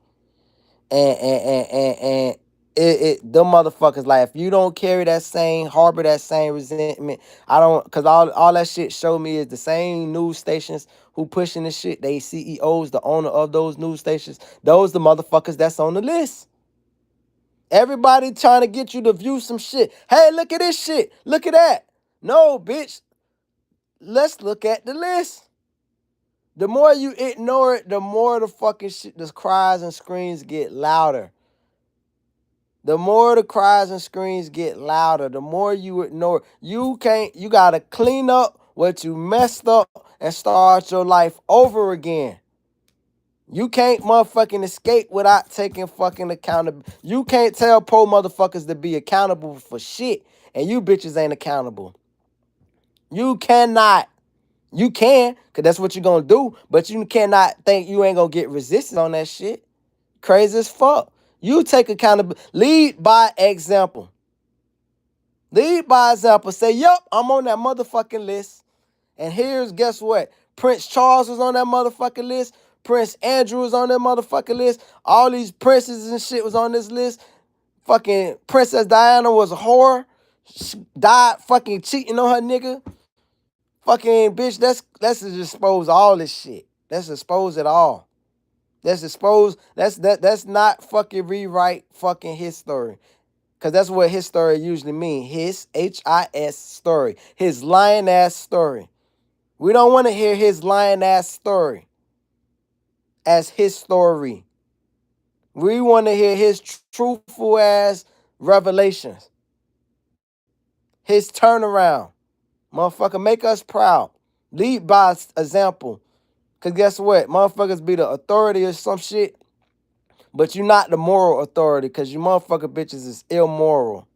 and them motherfuckers like if you don't carry that same harbor that same resentment, I don't because all that shit show me is the same news stations who pushing this shit. They CEOs, the owner of those news stations, those the motherfuckers that's on the list. Everybody trying to get you to view some shit. Hey, look at this shit. Look at that. No, bitch. Let's look at the list. The more you ignore it, the more the fucking shit, the cries and screams get louder. The more the cries and screams get louder, the more you ignore. You gotta clean up what you messed up and start your life over again. You can't motherfucking escape without taking fucking accountability. You can't tell poor motherfuckers to be accountable for shit, and you bitches ain't accountable. You cannot. You can, because that's what you're going to do, but you cannot think you ain't going to get resistance on that shit. Crazy as fuck. You take accountability. Lead by example. Lead by example. Say, yup, I'm on that motherfucking list. And here's, guess what? Prince Charles was on that motherfucking list. Prince Andrew was on that motherfucking list. All these princes and shit was on this list. Fucking Princess Diana was a whore. She died fucking cheating on her nigga. Fucking bitch, let's just expose all this shit. Let's expose it all. Let's expose, that's not fucking rewrite fucking his story. Cause that's what his story usually mean. His HIS story. His lying ass story. We don't want to hear his lying ass story as his story. We want to hear his truthful ass revelations. His turnaround. Motherfucker, make us proud. Lead by example. Cause guess what? Motherfuckers be the authority or some shit, but you not the moral authority because you motherfucker bitches is immoral.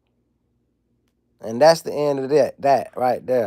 And that's the end of that right there.